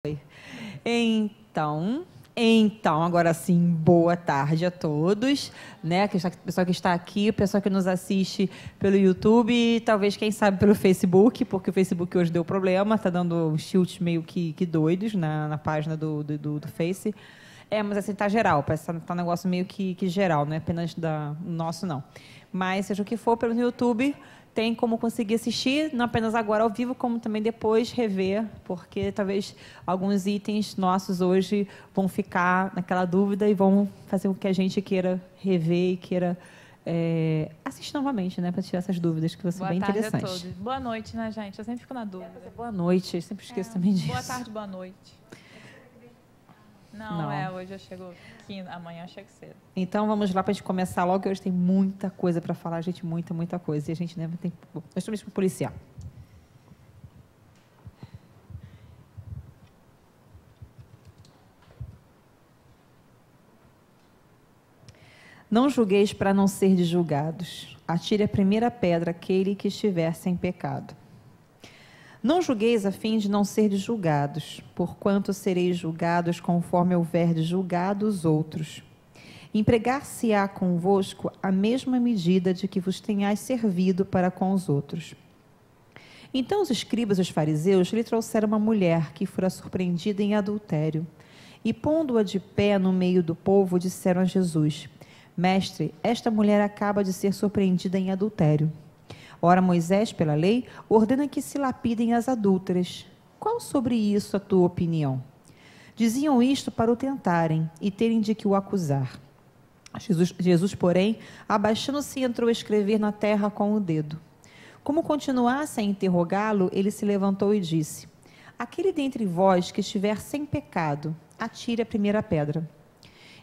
Então, agora sim, boa tarde a todos, né? O pessoal que está aqui, o pessoal que nos assiste pelo YouTube e talvez, quem sabe, pelo Facebook, porque o Facebook hoje deu problema, está dando chutes meio que doidos na página do Face. Mas assim, tá geral, parece que tá um negócio meio que geral, não é apenas nosso, não. Mas, seja o que for, pelo YouTube, tem como conseguir assistir, não apenas agora ao vivo, como também depois rever, porque talvez alguns itens nossos hoje vão ficar naquela dúvida e vão fazer com que a gente queira rever e queira assistir novamente, né, para tirar essas dúvidas, que vai ser bem interessante. Boa tarde a todos. Boa noite, né, gente? Eu sempre fico na dúvida. Boa noite, eu sempre esqueço também disso. Boa tarde, boa noite. Não, hoje eu chego aqui, amanhã eu chego cedo. Então, vamos lá para a gente começar logo, que hoje tem muita coisa para falar, gente, muita coisa. E a gente tem... Nós estamos para policiar. Não julgueis para não ser julgados. Atire a primeira pedra aquele que estiver sem pecado. Não julgueis a fim de não ser julgados, porquanto sereis julgados conforme houverdes julgado os outros. Empregar-se-á convosco a mesma medida de que vos tenhais servido para com os outros. Então os escribas e os fariseus lhe trouxeram uma mulher que fora surpreendida em adultério, e pondo-a de pé no meio do povo, disseram a Jesus: Mestre, esta mulher acaba de ser surpreendida em adultério. Ora, Moisés, pela lei, ordena que se lapidem as adúlteras. Qual sobre isso a tua opinião? Diziam isto para o tentarem e terem de que o acusar. Jesus, porém, abaixando-se, entrou a escrever na terra com o dedo. Como continuasse a interrogá-lo, ele se levantou e disse: Aquele dentre vós que estiver sem pecado, atire a primeira pedra.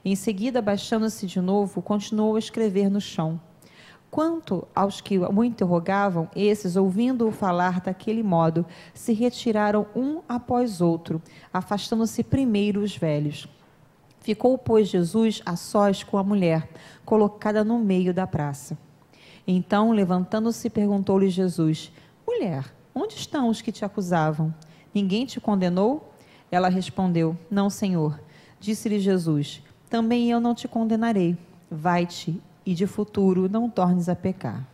Em seguida, abaixando-se de novo, continuou a escrever no chão. Quanto aos que o interrogavam, esses, ouvindo-o falar daquele modo, se retiraram um após outro, afastando-se primeiro os velhos. Ficou, pois, Jesus a sós com a mulher, colocada no meio da praça. Então, levantando-se, perguntou-lhe Jesus: Mulher, onde estão os que te acusavam? Ninguém te condenou? Ela respondeu: Não, Senhor. Disse-lhe Jesus: Também eu não te condenarei. Vai-te e de futuro não tornes a pecar.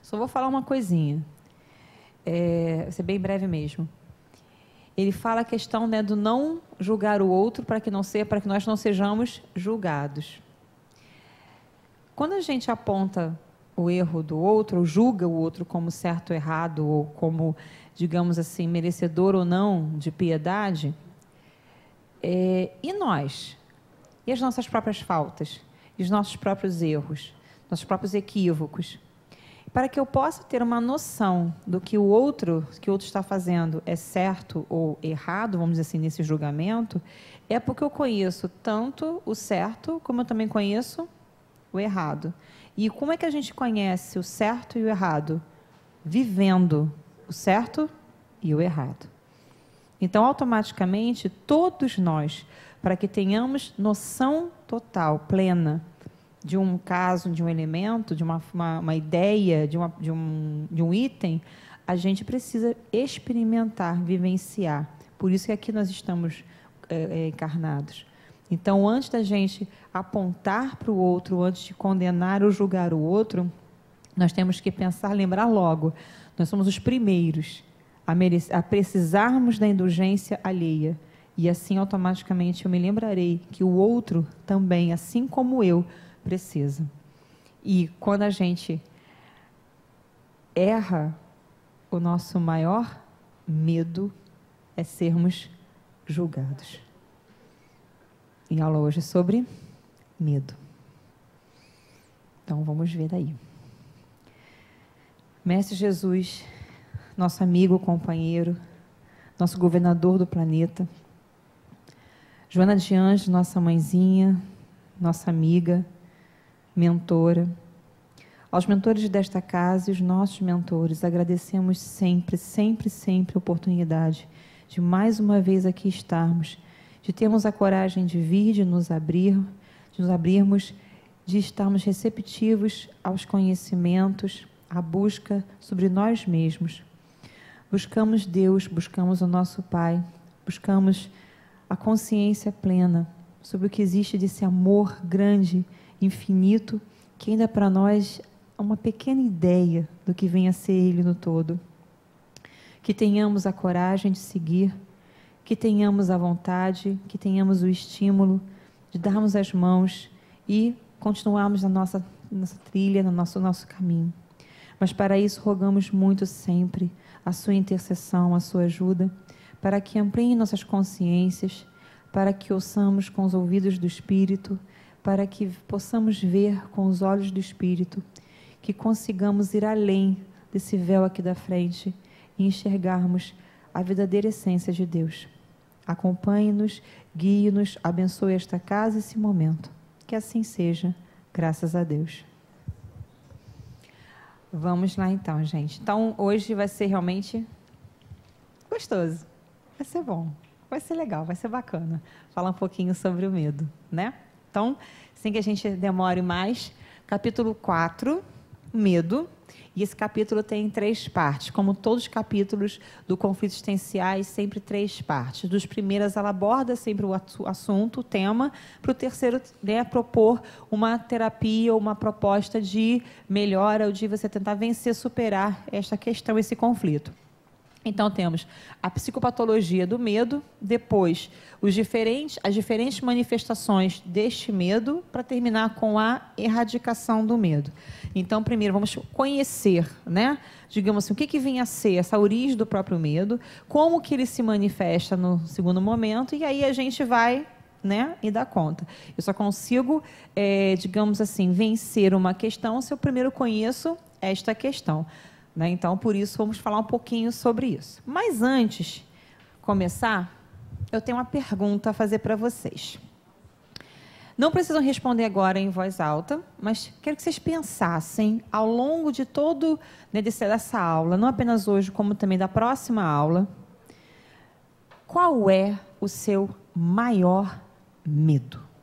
Só vou falar uma coisinha, vai ser bem breve mesmo. Ele fala a questão, né, do não julgar o outro para que nós não sejamos julgados. Quando a gente aponta o erro do outro, ou julga o outro como certo ou errado, ou como, digamos assim, merecedor ou não de piedade, e nós? E as nossas próprias faltas? E os nossos próprios erros, nossos próprios equívocos, para que eu possa ter uma noção do que o outro está fazendo é certo ou errado, vamos dizer assim, nesse julgamento, é porque eu conheço tanto o certo, como eu também conheço o errado. E como é que a gente conhece o certo e o errado? Vivendo o certo e o errado. Então, automaticamente, todos nós, para que tenhamos noção total, plena, de um caso, de um elemento, de uma ideia, de um item, a gente precisa experimentar, vivenciar. Por isso que aqui nós estamos encarnados. Então, antes da gente apontar para o outro, antes de condenar ou julgar o outro, nós temos que pensar, lembrar logo, nós somos os primeiros a precisarmos da indulgência alheia. E assim, automaticamente, eu me lembrarei que o outro também, assim como eu, precisa. E quando a gente erra, o nosso maior medo é sermos julgados. E a aula hoje é sobre medo. Então, vamos ver daí. Mestre Jesus, nosso amigo, companheiro, nosso governador do planeta, Joana de Anjos, nossa mãezinha, nossa amiga, mentora, aos mentores desta casa e os nossos mentores, agradecemos sempre a oportunidade de mais uma vez aqui estarmos, de termos a coragem de vir, de nos abrirmos, de estarmos receptivos aos conhecimentos, à busca sobre nós mesmos. Buscamos Deus, buscamos o nosso Pai, buscamos a consciência plena sobre o que existe desse amor grande, infinito, que ainda para nós é uma pequena ideia do que vem a ser Ele no todo. Que tenhamos a coragem de seguir, que tenhamos a vontade, que tenhamos o estímulo de darmos as mãos e continuarmos na nossa trilha, no nosso caminho. Mas para isso rogamos muito sempre a sua intercessão, a sua ajuda, para que ampliem nossas consciências, para que ouçamos com os ouvidos do Espírito, para que possamos ver com os olhos do Espírito, que consigamos ir além desse véu aqui da frente e enxergarmos a verdadeira essência de Deus. Acompanhe-nos, guie-nos, abençoe esta casa e esse momento. Que assim seja, graças a Deus. Vamos lá então, gente. Então, hoje vai ser realmente gostoso. Vai ser bom. Vai ser legal, vai ser bacana. Falar um pouquinho sobre o medo, né? Então, sem que a gente demore mais, capítulo 4, medo. E esse capítulo tem 3 partes. Como todos os capítulos do conflito existenciais, sempre 3 partes. Dos primeiros, ela aborda sempre o assunto, o tema. Para o terceiro, né, propor uma terapia ou uma proposta de melhora ou de você tentar vencer, superar esta questão, esse conflito. Então, temos a psicopatologia do medo, depois as diferentes manifestações deste medo, para terminar com a erradicação do medo. Então, primeiro, vamos conhecer, né? Digamos assim, o que vinha a ser essa origem do próprio medo, como que ele se manifesta no segundo momento, e aí a gente vai, né, e dá conta. Eu só consigo, digamos assim, vencer uma questão se eu primeiro conheço esta questão. Né? Então, por isso, vamos falar um pouquinho sobre isso. Mas antes de começar, eu tenho uma pergunta a fazer para vocês. Não precisam responder agora em voz alta, mas quero que vocês pensassem ao longo de todo, né, dessa aula, não apenas hoje, como também da próxima aula, qual é o seu maior medo?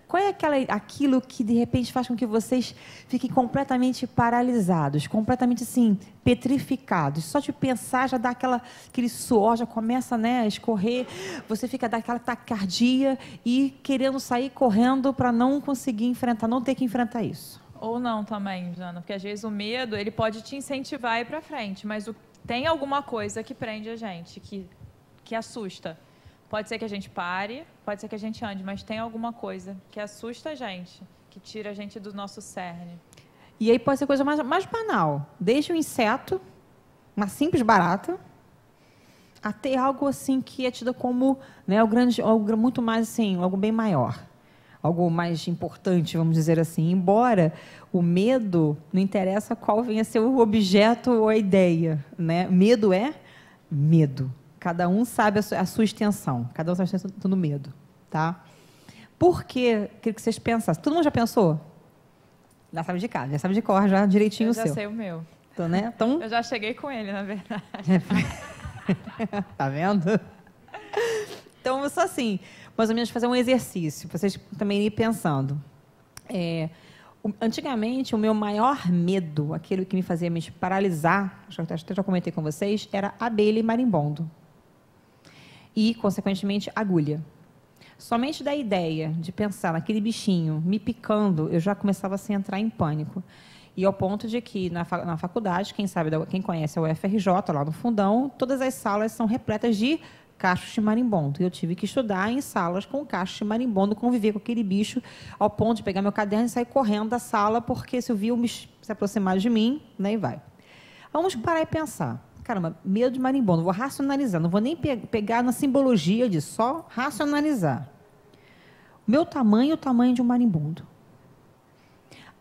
Qual é aquilo que, de repente, faz com que vocês fiquem completamente paralisados, completamente, assim, petrificados? Só de pensar já dá aquele suor, já começa, né, a escorrer, você fica daquela taquicardia e querendo sair correndo para não conseguir enfrentar, não ter que enfrentar isso. Ou não também, Jana, porque às vezes o medo, ele pode te incentivar a ir para frente, mas tem alguma coisa que prende a gente, que assusta. Pode ser que a gente pare, pode ser que a gente ande, mas tem alguma coisa que assusta a gente, que tira a gente do nosso cerne. E aí pode ser coisa mais banal, desde um inseto, uma simples barata, até algo assim que é tido como, né, algo muito mais assim, algo bem maior, algo mais importante, vamos dizer assim. Embora o medo não interessa qual venha a ser o objeto ou a ideia, né? Medo é medo. Cada um sabe a sua extensão. Cada um sabe a extensão do medo, tá? Por quê? Queria que vocês pensassem. Todo mundo já pensou? Já sabe de casa, já sabe de cor, já direitinho o seu. Eu já sei o meu. Então, né? Então... Eu já cheguei com ele, na verdade. Tá vendo? Então, só assim, mais ou menos fazer um exercício, para vocês também irem pensando. Antigamente, o meu maior medo, aquele que me fazia me paralisar, acho que até já comentei com vocês, era abelha e marimbondo. E, consequentemente, agulha. Somente da ideia de pensar naquele bichinho me picando, eu já começava assim, a entrar em pânico. E ao ponto de que, na faculdade, quem conhece a UFRJ, lá no fundão, todas as salas são repletas de cachos de marimbondo. E eu tive que estudar em salas com cachos de marimbondo, conviver com aquele bicho, ao ponto de pegar meu caderno e sair correndo da sala, porque se eu vi um bicho se aproximar de mim, né, e vai. Vamos parar e pensar. Caramba, medo de marimbondo, vou racionalizar, não vou nem pegar na simbologia de só racionalizar. O meu tamanho é o tamanho de um marimbondo.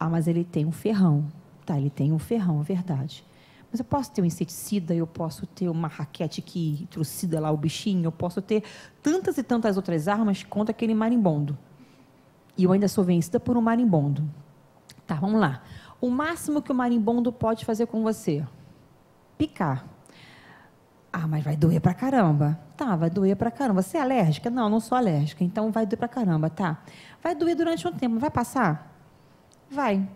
Ah, mas ele tem um ferrão. Tá, ele tem um ferrão, é verdade. Mas eu posso ter um inseticida, eu posso ter uma raquete que trucida lá o bichinho, eu posso ter tantas e tantas outras armas contra aquele marimbondo. E eu ainda sou vencida por um marimbondo. Tá, vamos lá. O máximo que o marimbondo pode fazer com você? Picar. Ah, mas vai doer pra caramba. Tá, vai doer pra caramba. Você é alérgica? Não, não sou alérgica. Então vai doer pra caramba, tá? Vai doer durante um tempo, vai passar? Vai.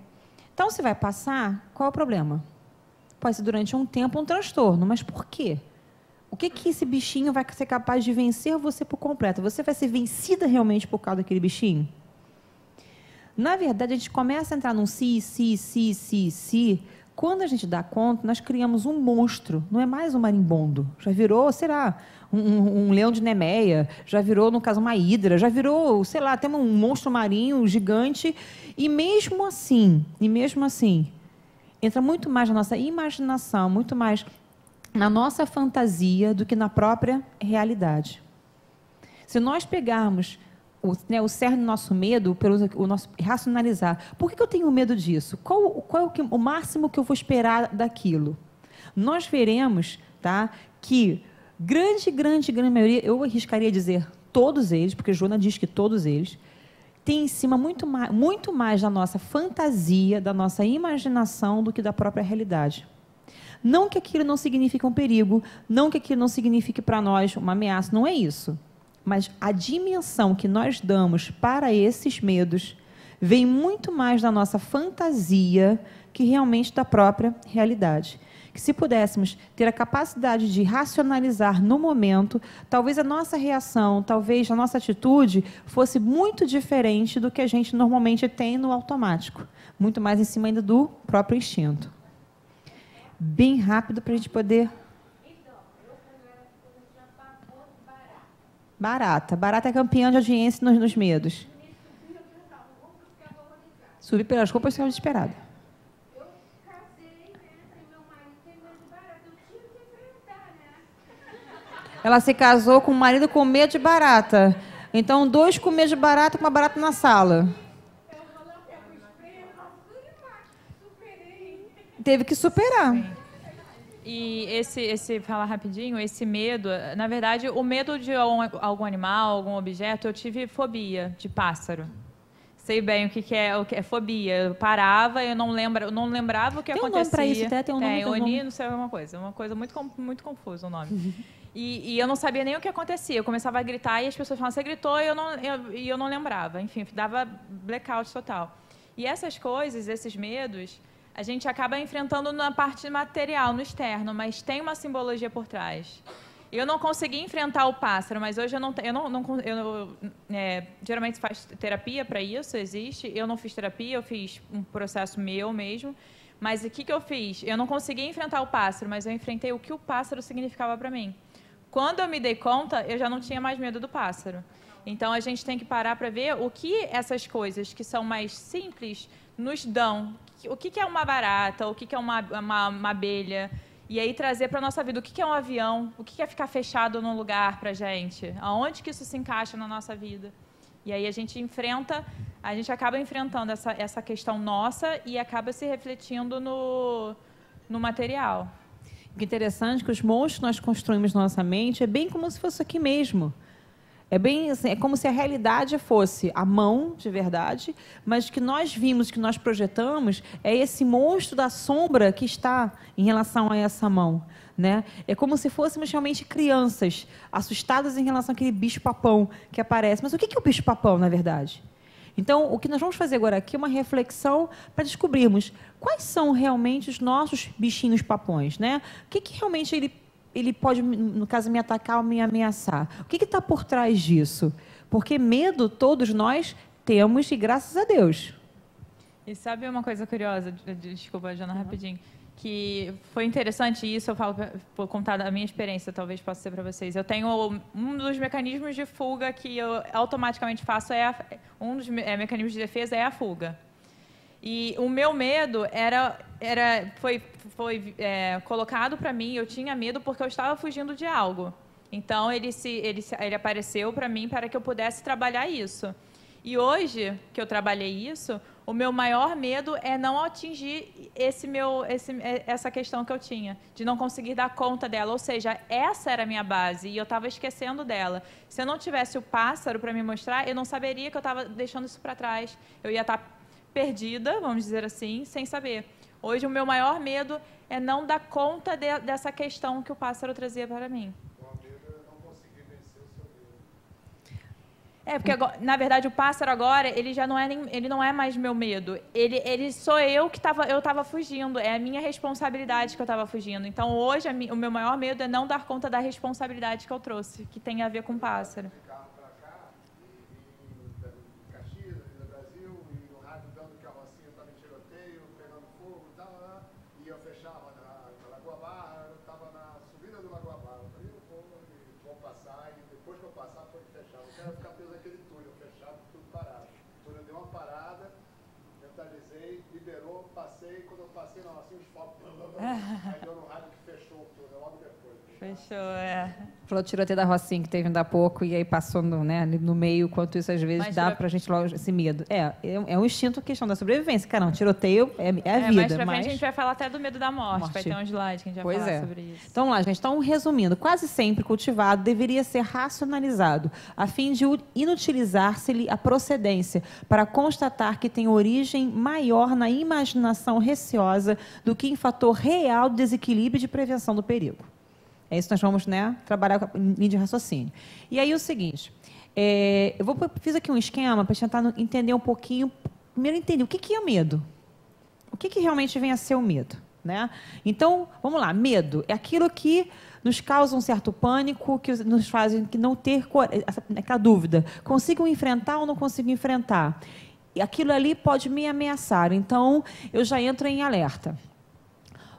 Então, se vai passar, qual é o problema? Pode ser durante um tempo um transtorno, mas por quê? O que esse bichinho vai ser capaz de vencer você por completo? Você vai ser vencida realmente por causa daquele bichinho? Na verdade, a gente começa a entrar num si. Quando a gente dá conta, nós criamos um monstro. Não é mais um marimbondo. Já virou, sei lá, um leão de Nemeia. Já virou, no caso, uma hidra. Já virou, sei lá, temos um monstro marinho gigante. E mesmo assim, entra muito mais na nossa imaginação, muito mais na nossa fantasia do que na própria realidade. Se nós pegarmos o cerne do nosso medo, o nosso racionalizar, por que eu tenho medo disso? Qual é o máximo que eu vou esperar daquilo? Nós veremos, tá, que grande maioria, eu arriscaria dizer todos eles, porque Joana diz que todos eles, tem em cima muito mais da nossa fantasia, da nossa imaginação do que da própria realidade. Não que aquilo não signifique um perigo, não que aquilo não signifique para nós uma ameaça, não é isso. Mas a dimensão que nós damos para esses medos vem muito mais da nossa fantasia que realmente da própria realidade. Que se pudéssemos ter a capacidade de racionalizar no momento, talvez a nossa reação, talvez a nossa atitude fosse muito diferente do que a gente normalmente tem no automático. Muito mais em cima ainda do próprio instinto. Bem rápido para a gente poder... Barata é campeã de audiência nos medos. Subir pelas roupas e ficava desesperada. Eu casei, e meu marido tem medo de barata. Eu tinha que enfrentar, né? Ela se casou com o marido com medo de barata. Então, 2 com medo de barata, com uma barata na sala. Eu vou lá para o espelho, superei. Teve que superar. Sim. E falar rapidinho, esse medo, na verdade, o medo de algum animal, algum objeto, eu tive fobia de pássaro. Sei bem o que é fobia. Eu parava, eu não lembrava o que acontecia. Tem um nome para isso, até tem um nome. Oni, não sei, uma coisa muito confusa o nome. E eu não sabia nem o que acontecia. Eu começava a gritar e as pessoas falavam, você gritou, e eu não lembrava. Enfim, dava blackout total. E essas coisas, esses medos, a gente acaba enfrentando na parte material, no externo, mas tem uma simbologia por trás. Eu não consegui enfrentar o pássaro, mas hoje geralmente se faz terapia para isso, existe. Eu não fiz terapia, eu fiz um processo meu mesmo. Mas o que eu fiz? Eu não consegui enfrentar o pássaro, mas eu enfrentei o que o pássaro significava para mim. Quando eu me dei conta, eu já não tinha mais medo do pássaro. Então, a gente tem que parar para ver o que essas coisas que são mais simples nos dão. O que é uma barata, o que é uma abelha, e aí trazer para a nossa vida o que é um avião, o que é ficar fechado num lugar para a gente, aonde que isso se encaixa na nossa vida. E aí a gente acaba enfrentando essa questão nossa e acaba se refletindo no material. O que é interessante é que os monstros que nós construímos na nossa mente é bem como se fosse aqui mesmo. É bem assim, é como se a realidade fosse a mão de verdade, mas que nós vimos, que nós projetamos, é esse monstro da sombra que está em relação a essa mão, né? É como se fôssemos realmente crianças assustadas em relação àquele bicho-papão que aparece. Mas o que é o bicho-papão, na verdade? Então, o que nós vamos fazer agora aqui é uma reflexão para descobrirmos quais são realmente os nossos bichinhos-papões, né? O que realmente ele pode, no caso, me atacar ou me ameaçar. O que está por trás disso? Porque medo todos nós temos e graças a Deus. E sabe uma coisa curiosa, desculpa, Jana, rapidinho, que foi interessante isso, eu falo, vou contar da minha experiência, talvez possa ser para vocês. Eu tenho um dos mecanismos de fuga que eu automaticamente faço, um dos mecanismos de defesa é a fuga. E o meu medo foi colocado para mim, eu tinha medo porque eu estava fugindo de algo. Então, ele apareceu para mim para que eu pudesse trabalhar isso. E hoje, que eu trabalhei isso, o meu maior medo é não atingir essa questão que eu tinha, de não conseguir dar conta dela. Ou seja, essa era a minha base e eu estava esquecendo dela. Se eu não tivesse o pássaro para me mostrar, eu não saberia que eu estava deixando isso para trás. Eu ia estar perdida, vamos dizer assim, sem saber. Hoje, o meu maior medo é não dar conta dessa questão que o pássaro trazia para mim. Porque agora, na verdade o pássaro agora, ele já não é ele não é mais meu medo. Ele sou eu que estava fugindo, é a minha responsabilidade que eu estava fugindo. Então hoje o meu maior medo é não dar conta da responsabilidade que eu trouxe, que tem a ver com o pássaro. Liberou, passei, quando eu passei, não, assim, os fogos, aí deu no rádio que fechou tudo, logo depois. Fechou, Falou o tiroteio da Rocinha que teve ainda há pouco e aí passou no meio, quanto isso às vezes dá pra gente logo esse medo. É um instinto, questão da sobrevivência. Cara, não, tiroteio é a vida. Mais pra frente a gente vai falar até do medo da morte. Vai ter um slide que a gente vai falar sobre isso. Então, lá, gente, resumindo, quase sempre cultivado deveria ser racionalizado, a fim de inutilizar-se-lhe a procedência, para constatar que tem origem maior na imaginação receosa do que em fator real de desequilíbrio e de prevenção do perigo. É isso que nós vamos, trabalhar com a linha de raciocínio. E aí o seguinte, fiz aqui um esquema para tentar entender um pouquinho, primeiro entender o que é medo. O que realmente vem a ser o medo, Então, vamos lá, medo é aquilo que nos causa um certo pânico, que nos fazem que não ter aquela dúvida, consigo enfrentar ou não consigo enfrentar. E aquilo ali pode me ameaçar, então eu já entro em alerta.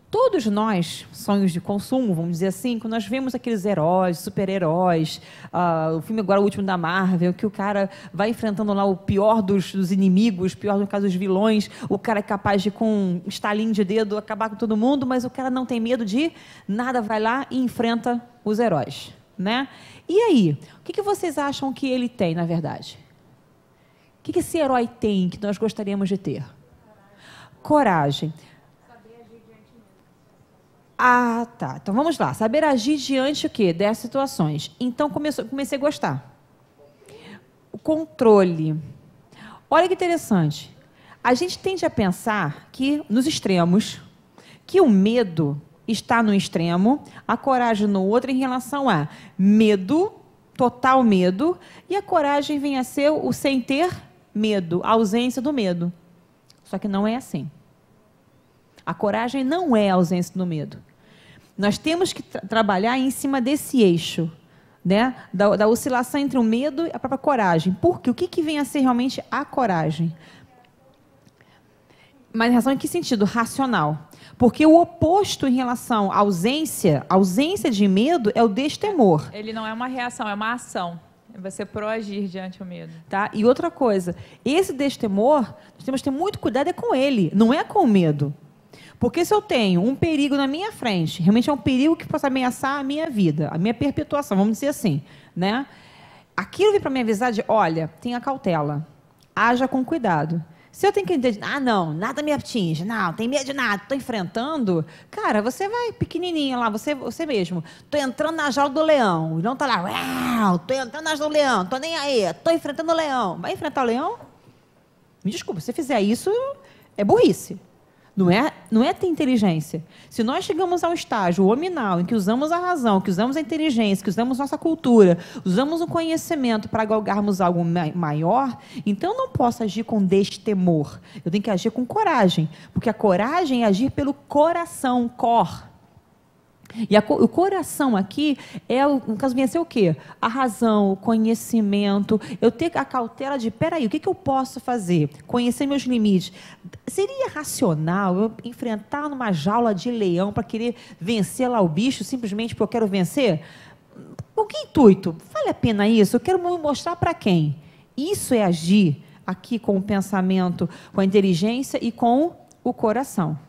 Todos nós, sonhos de consumo, vamos dizer assim, quando nós vemos aqueles heróis, super-heróis, o filme agora o último da Marvel, que o cara vai enfrentando lá o pior dos inimigos, o pior no caso dos vilões, o cara é capaz de, com um estalinho de dedo, acabar com todo mundo, mas o cara não tem medo de nada, vai lá e enfrenta os heróis, E aí, o que vocês acham que ele tem, na verdade? O que esse herói tem que nós gostaríamos de ter? Coragem. Tá. Então, vamos lá. Saber agir diante o quê? Dessas situações. Então, comecei a gostar. O controle. Olha que interessante. A gente tende a pensar que, nos extremos, que o medo está no extremo, a coragem no outro, em relação a medo, total medo, e a coragem vem a ser o sem ter medo, a ausência do medo. Só que não é assim. A coragem não é a ausência do medo. Nós temos que trabalhar em cima desse eixo, da oscilação entre o medo e a própria coragem. Porque o que vem a ser realmente a coragem? Mas em relação a que sentido? Racional. Porque o oposto em relação à ausência de medo é o destemor. Ele não é uma reação, é uma ação. É você proagir diante do medo. Tá? E outra coisa, esse destemor, nós temos que ter muito cuidado com ele, não é com o medo. Porque se eu tenho um perigo na minha frente, realmente é um perigo que possa ameaçar a minha vida, a minha perpetuação, vamos dizer assim, Aquilo vem para me avisar de, olha, tenha cautela, haja com cuidado. Se eu tenho que entender, não, nada me atinge, não, tem medo de nada, estou enfrentando, cara, você vai pequenininha lá, você mesmo, estou entrando na jaula do leão, não está lá, estou entrando na jaula do leão, estou nem aí, estou enfrentando o leão. Vai enfrentar o leão? Me desculpa, se você fizer isso, é burrice. Não é ter inteligência. Se nós chegamos ao estágio hominal em que usamos a razão, que usamos a inteligência, que usamos nossa cultura, usamos o conhecimento para galgarmos algo maior, então eu não posso agir com destemor. Eu tenho que agir com coragem, porque a coragem é agir pelo coração, cor. E o coração aqui, no caso, vem a ser o quê? A razão, o conhecimento, eu ter a cautela de, peraí, o que eu posso fazer? Conhecer meus limites. Seria racional eu enfrentar numa jaula de leão para querer vencer lá o bicho, simplesmente porque eu quero vencer? Com que intuito? Vale a pena isso? Eu quero me mostrar para quem? Isso é agir aqui com o pensamento, com a inteligência e com o coração.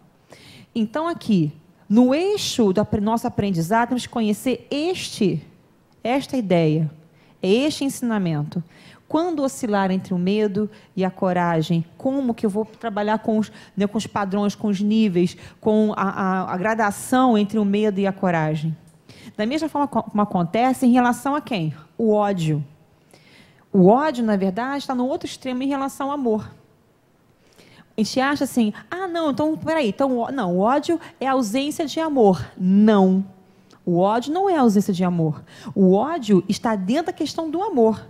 Então, aqui, no eixo do nosso aprendizado, temos que conhecer esta ideia, este ensinamento. Quando oscilar entre o medo e a coragem, como que eu vou trabalhar com os padrões, com os níveis, com a gradação entre o medo e a coragem? Da mesma forma como acontece em relação a quem? O ódio. O ódio, na verdade, está no outro extremo em relação ao amor. A gente acha assim, não, então, peraí, não, o ódio é a ausência de amor. Não, o ódio não é a ausência de amor. O ódio está dentro da questão do amor.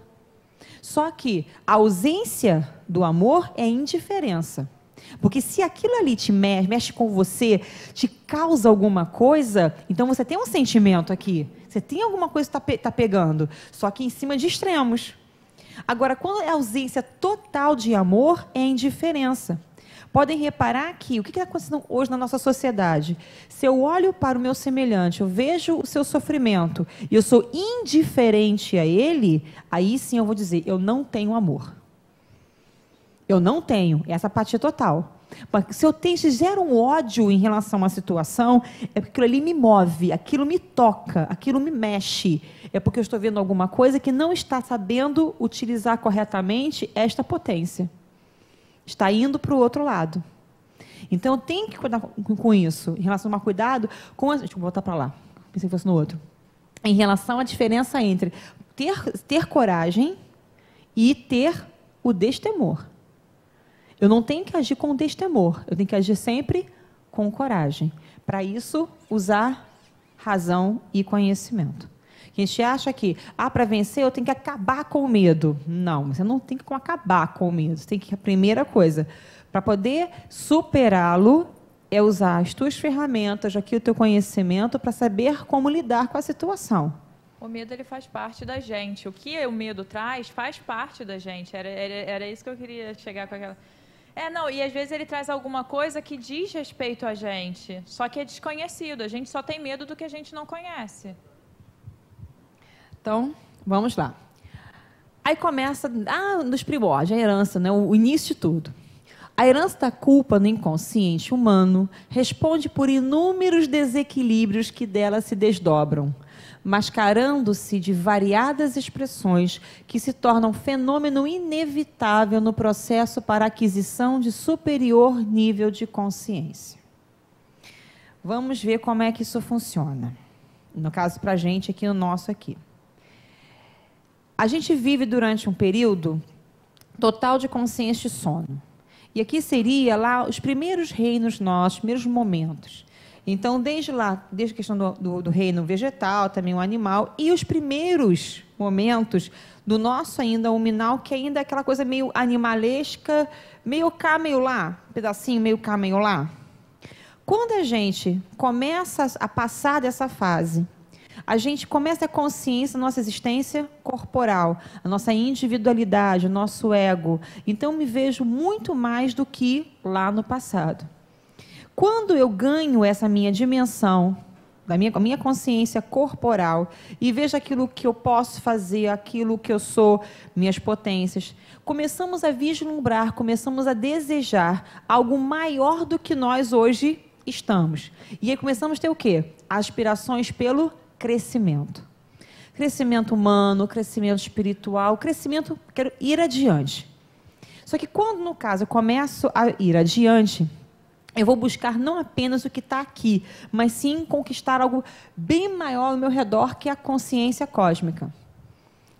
Só que a ausência do amor é indiferença. Porque se aquilo ali te mexe com você, te causa alguma coisa, então você tem um sentimento aqui. Você tem alguma coisa que está pegando. Só que em cima de extremos. Agora, quando é ausência total de amor, é indiferença. Podem reparar que o que está acontecendo hoje na nossa sociedade? Se eu olho para o meu semelhante, eu vejo o seu sofrimento e eu sou indiferente a ele, aí sim eu vou dizer, eu não tenho amor. Eu não tenho essa apatia total. Se eu tenho, se gera um ódio em relação a uma situação, é porque aquilo ali me move, aquilo me toca, aquilo me mexe. É porque eu estou vendo alguma coisa que não está sabendo utilizar corretamente esta potência. Está indo para o outro lado. Então, eu tenho que cuidar com isso. Em relação a tomar cuidado com... Deixa eu voltar para lá. Pensei que fosse no outro. Em relação à diferença entre ter coragem e ter o destemor. Eu não tenho que agir com destemor. Eu tenho que agir sempre com coragem. Para isso, usar razão e conhecimento. A gente acha que, para vencer, eu tenho que acabar com o medo. Não, você não tem que acabar com o medo. Você tem que, a primeira coisa, para poder superá-lo, é usar as tuas ferramentas, aqui o teu conhecimento, para saber como lidar com a situação. O medo, ele faz parte da gente. O que o medo traz, faz parte da gente. Era isso que eu queria chegar com aquela... Não, e às vezes ele traz alguma coisa que diz respeito a gente, só que é desconhecido. A gente só tem medo do que a gente não conhece. Então, vamos lá. Aí começa, nos primórdios, a herança, né, o início de tudo. A herança da culpa no inconsciente humano responde por inúmeros desequilíbrios que dela se desdobram, mascarando-se de variadas expressões que se tornam fenômeno inevitável no processo para a aquisição de superior nível de consciência. Vamos ver como é que isso funciona. No caso, para a gente, aqui no nosso aqui. A gente vive durante um período total de consciência de sono. E aqui seria lá os primeiros reinos nossos, os primeiros momentos. Então, desde lá, desde a questão do reino vegetal, também o animal, e os primeiros momentos do nosso ainda huminal, que ainda é aquela coisa meio animalesca, meio cá, meio lá, um pedacinho meio cá, meio lá. Quando a gente começa a passar dessa fase, a gente começa a consciência da nossa existência corporal, a nossa individualidade, o nosso ego. Então, eu me vejo muito mais do que lá no passado. Quando eu ganho essa minha dimensão, a minha consciência corporal, e vejo aquilo que eu posso fazer, aquilo que eu sou, minhas potências, começamos a vislumbrar, começamos a desejar algo maior do que nós hoje estamos. E aí começamos a ter o quê? Aspirações pelo crescimento. Crescimento humano, crescimento espiritual, crescimento, quero ir adiante. Só que quando, no caso, eu começo a ir adiante, eu vou buscar não apenas o que está aqui, mas sim conquistar algo bem maior ao meu redor, que é a consciência cósmica.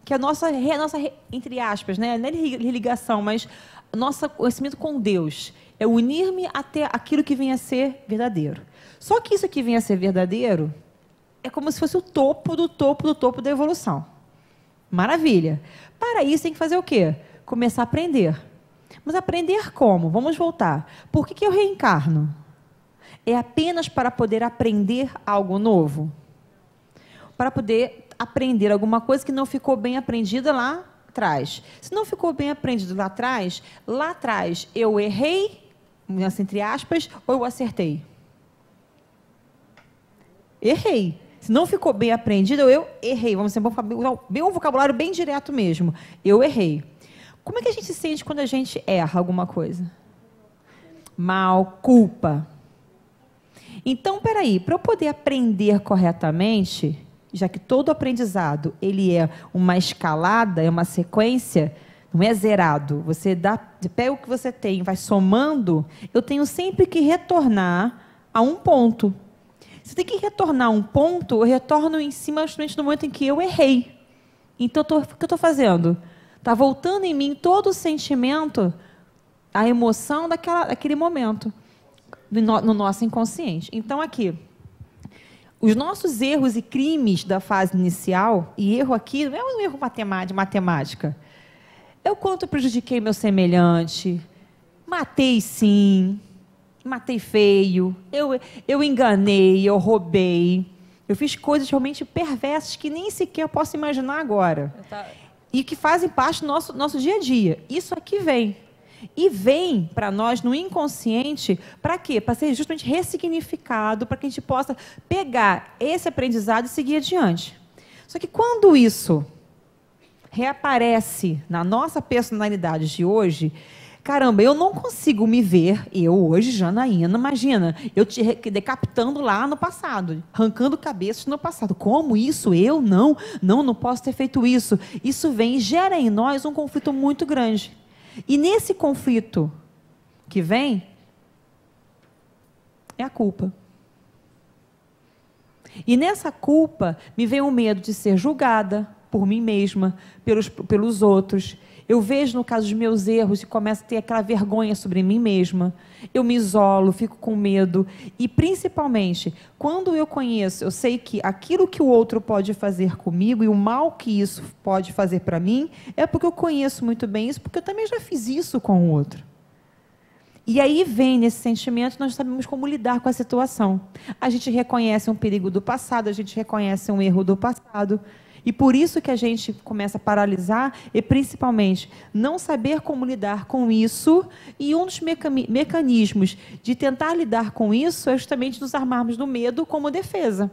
Que é a nossa entre aspas, né? Não é ligação, mas nosso conhecimento com Deus. É unir-me até aquilo que vem a ser verdadeiro. Só que isso que vem a ser verdadeiro é como se fosse o topo do topo do topo da evolução. Maravilha. Para isso, tem que fazer o quê? Começar a aprender. Mas aprender como? Vamos voltar. Por que eu reencarno? É apenas para poder aprender algo novo? Para poder aprender alguma coisa que não ficou bem aprendida lá atrás. Se não ficou bem aprendido lá atrás eu errei, entre aspas, ou eu acertei? Errei. Se não ficou bem aprendido, eu errei. Vamos usar bem um vocabulário bem direto mesmo. Eu errei. Como é que a gente se sente quando a gente erra alguma coisa? Mal, culpa. Então, peraí, para eu poder aprender corretamente, já que todo aprendizado ele é uma escalada, é uma sequência, não é zerado. Você pega o que você tem, vai somando, eu tenho sempre que retornar a um ponto. Se tem que retornar a um ponto, eu retorno em cima justamente no momento em que eu errei. Então, o que eu estou fazendo? Está voltando em mim todo o sentimento, a emoção daquele momento, no nosso inconsciente. Então, aqui, os nossos erros e crimes da fase inicial, e erro aqui não é um erro de matemática, É o quanto eu prejudiquei meu semelhante. Matei sim. Matei feio. Eu enganei, eu roubei. Eu fiz coisas realmente perversas que nem sequer eu posso imaginar agora. E que fazem parte do nosso dia a dia. Isso aqui vem. E vem para nós no inconsciente, para quê? Para ser justamente ressignificado, para que a gente possa pegar esse aprendizado e seguir adiante. Só que quando isso reaparece na nossa personalidade de hoje, caramba, eu não consigo me ver, eu hoje, Janaína, imagina, eu te decapitando lá no passado, arrancando cabeças no passado. Como isso? Eu? Não posso ter feito isso. Isso vem e gera em nós um conflito muito grande. E nesse conflito que vem, é a culpa. E nessa culpa, me vem o medo de ser julgada por mim mesma, pelos outros. Eu vejo, no caso dos meus erros, e começo a ter aquela vergonha sobre mim mesma. Eu me isolo, fico com medo. E, principalmente, quando eu conheço, eu sei que aquilo que o outro pode fazer comigo e o mal que isso pode fazer para mim, é porque eu conheço muito bem isso, porque eu também já fiz isso com o outro. E aí vem, nesse sentimento, nós sabemos como lidar com a situação. A gente reconhece um perigo do passado, a gente reconhece um erro do passado. E por isso que a gente começa a paralisar e, principalmente, não saber como lidar com isso. E um dos mecanismos de tentar lidar com isso é justamente nos armarmos do medo como defesa.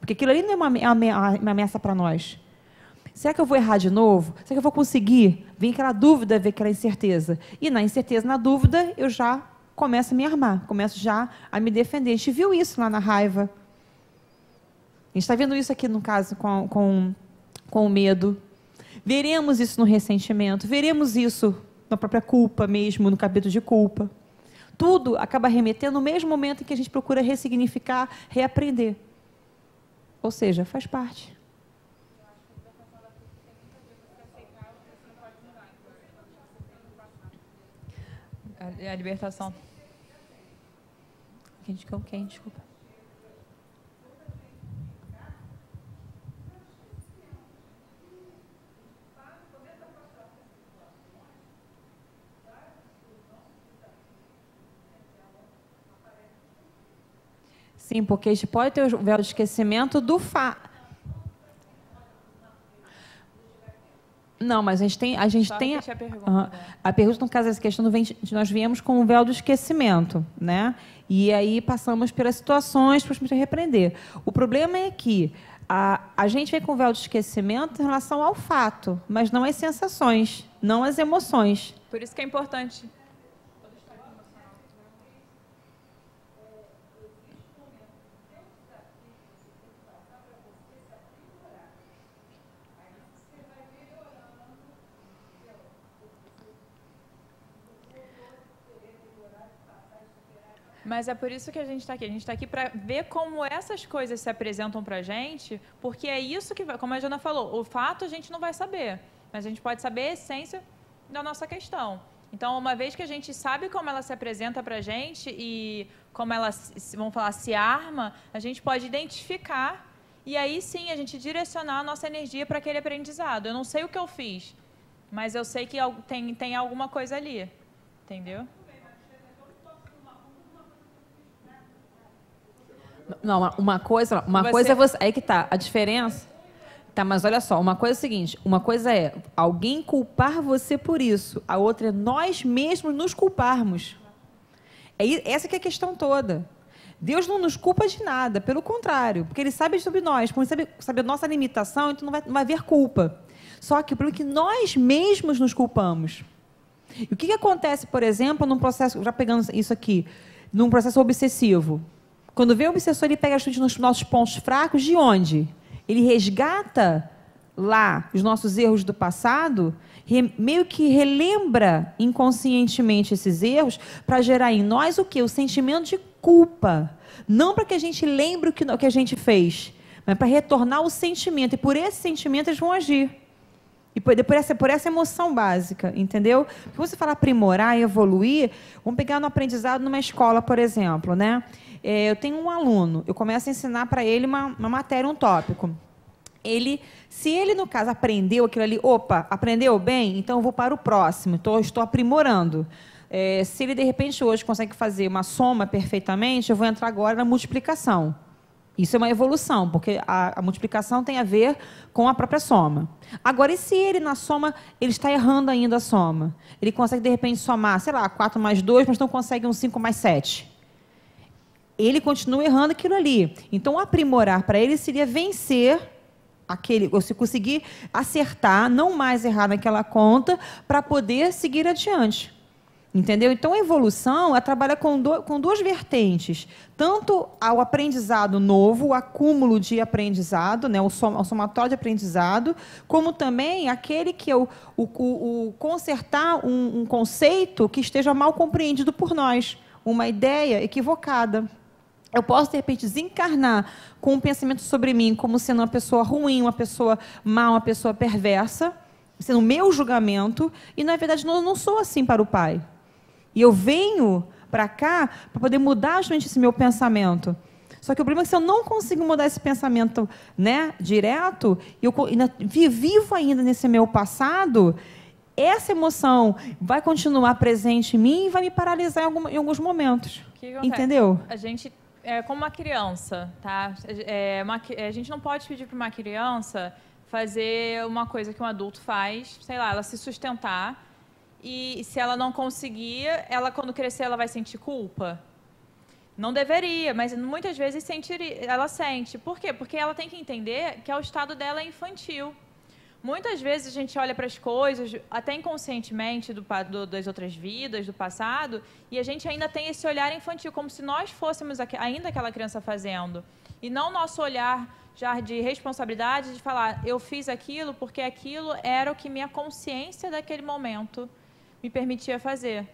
Porque aquilo ali não é uma ameaça para nós. Será que eu vou errar de novo? Será que eu vou conseguir? Vem aquela dúvida, vem aquela incerteza. E na incerteza, na dúvida, eu já começo a me armar, começo já a me defender. A gente viu isso lá na raiva. A gente está vendo isso aqui, no caso, com o medo. Veremos isso no ressentimento, veremos isso na própria culpa mesmo, no capítulo de culpa. Tudo acaba remetendo no mesmo momento em que a gente procura ressignificar, reaprender. Ou seja, faz parte. A libertação. Quem? Desculpa. Sim, porque a gente pode ter o véu de esquecimento do Não, mas a gente tem a pergunta. A pergunta, no caso, essa questão nós viemos com o véu do esquecimento, né? E aí passamos pelas situações para a repreender. O problema é que a gente vem com o véu do esquecimento em relação ao fato, mas não às sensações, não às emoções. Por isso que é importante. Mas é por isso que a gente está aqui. A gente está aqui para ver como essas coisas se apresentam para a gente, porque é isso que vai, como a Jana falou, o fato a gente não vai saber, mas a gente pode saber a essência da nossa questão. Então, uma vez que a gente sabe como ela se apresenta para a gente e como ela, vamos falar, se arma, a gente pode identificar e aí sim a gente direcionar a nossa energia para aquele aprendizado. Eu não sei o que eu fiz, mas eu sei que tem alguma coisa ali, entendeu? Não, uma coisa é você. Aí que tá, a diferença. Tá, mas olha só, uma coisa é o seguinte: uma coisa é alguém culpar você por isso, a outra é nós mesmos nos culparmos. Essa que é a questão toda. Deus não nos culpa de nada, pelo contrário, porque Ele sabe sobre nós, porque Ele sabe a nossa limitação, então não vai haver culpa. Só que o problema é que nós mesmos nos culpamos. E o que acontece, por exemplo, num processo, já pegando isso aqui, num processo obsessivo? Quando vem o obsessor, ele pega a gente nos nossos pontos fracos, de onde? Ele resgata lá os nossos erros do passado, meio que relembra inconscientemente esses erros, para gerar em nós o quê? O sentimento de culpa. Não para que a gente lembre o que a gente fez, mas para retornar o sentimento. E por esse sentimento eles vão agir. E por essa emoção básica, entendeu? Se você falar aprimorar e evoluir, vamos pegar no aprendizado numa escola, por exemplo, né? Eu tenho um aluno, eu começo a ensinar para ele uma matéria, um tópico. se ele, no caso, aprendeu aquilo ali, opa, aprendeu bem, então eu vou para o próximo, então eu estou aprimorando. Se ele, de repente, hoje consegue fazer uma soma perfeitamente, eu vou entrar agora na multiplicação. Isso é uma evolução, porque a multiplicação tem a ver com a própria soma. Agora, e se ele, na soma, ele está errando ainda a soma? Ele consegue, de repente, somar, sei lá, 4 mais 2, mas não consegue um 5 mais 7. Ele continua errando aquilo ali. Então, aprimorar para ele seria vencer aquele, ou se conseguir acertar, não mais errar naquela conta, para poder seguir adiante. Entendeu? Então, a evolução, ela trabalha com duas vertentes. Tanto ao aprendizado novo, o acúmulo de aprendizado, né, o somatório de aprendizado, como também aquele que é o consertar um conceito que esteja mal compreendido por nós, uma ideia equivocada. Eu posso, de repente, desencarnar com um pensamento sobre mim como sendo uma pessoa ruim, uma pessoa má, uma pessoa perversa, sendo o meu julgamento, e, na verdade, eu não sou assim para o Pai. E eu venho para cá para poder mudar justamente esse meu pensamento. Só que o problema é que se eu não consigo mudar esse pensamento, né, direto, eu vivo ainda nesse meu passado, essa emoção vai continuar presente em mim e vai me paralisar em alguns momentos. Entendeu? A gente, como uma criança, tá? A gente não pode pedir para uma criança fazer uma coisa que um adulto faz, sei lá, ela se sustentar, e se ela não conseguir, ela, quando crescer, ela vai sentir culpa? Não deveria, mas muitas vezes ela sente. Por quê? Porque ela tem que entender que o estado dela é infantil. Muitas vezes a gente olha para as coisas, até inconscientemente, das outras vidas, do passado, e a gente ainda tem esse olhar infantil, como se nós fôssemos ainda aquela criança fazendo. E não nosso olhar já de responsabilidade, de falar, eu fiz aquilo porque aquilo era o que minha consciência daquele momento me permitia fazer.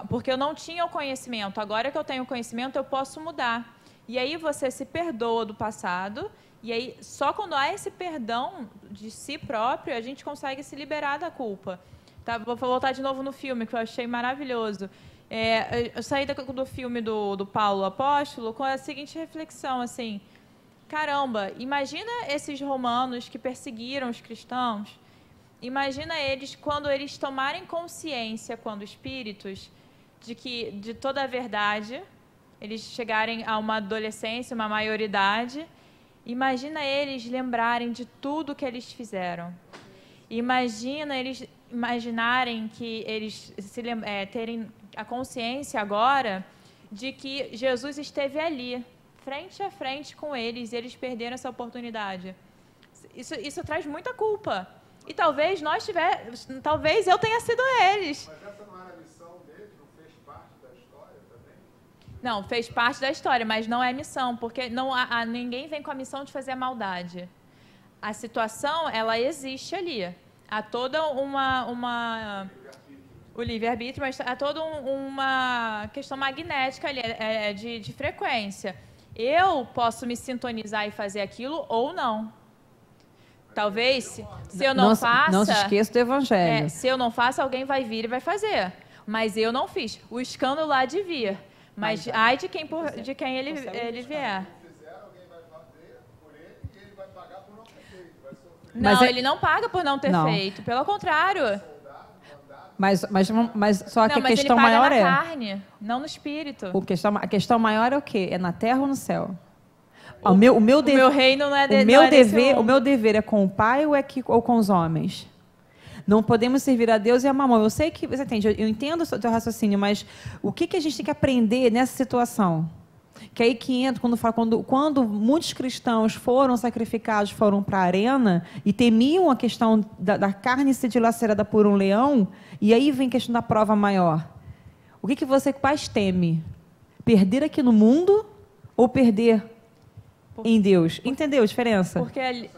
Porque eu não tinha o conhecimento. Agora que eu tenho o conhecimento, eu posso mudar. E aí você se perdoa do passado, e aí só quando há esse perdão de si próprio, a gente consegue se liberar da culpa. Tá, vou voltar de novo no filme, que eu achei maravilhoso. Eu saí do filme do Paulo Apóstolo com a seguinte reflexão, assim, caramba, imagina esses romanos que perseguiram os cristãos. Imagina eles, quando eles tomarem consciência, quando espíritos, de toda a verdade, eles chegarem a uma adolescência, uma maioridade, imagina eles lembrarem de tudo que eles fizeram. Imagina eles imaginarem que eles terem a consciência agora de que Jesus esteve ali, frente a frente com eles, e eles perderam essa oportunidade. Isso traz muita culpa. E talvez talvez eu tenha sido eles. Mas essa não era a missão deles? Não fez parte da história também? Não, fez parte da história, mas não é missão, porque ninguém vem com a missão de fazer a maldade. A situação, ela existe ali. Há toda o livre-arbítrio, mas há toda uma questão magnética ali, de frequência. Eu posso me sintonizar e fazer aquilo ou não. Talvez, se eu não faça... Não se esqueça do Evangelho. Se eu não faço, alguém vai vir e vai fazer. Mas eu não fiz. O escândalo há de vir. Mas ai de quem ele vier. Alguém vai fazer por ele e ele vai pagar por não ter feito. Vai sofrer. Não, ele não paga por não ter feito. Pelo contrário. Mas só que Não, a questão mas ele maior paga na carne, não no espírito. A questão maior é o quê? É na terra ou no céu? O meu reino não é o meu dever é com o Pai ou com os homens? Não podemos servir a Deus e a mamão. Eu sei que você entende, eu entendo o seu raciocínio, mas o que a gente tem que aprender nessa situação? Que aí que entra quando muitos cristãos foram sacrificados, foram para a arena e temiam a questão da carne ser dilacerada por um leão, e aí vem a questão da prova maior. O que você mais teme? Perder aqui no mundo ou perder em Deus? Entendeu a diferença? Porque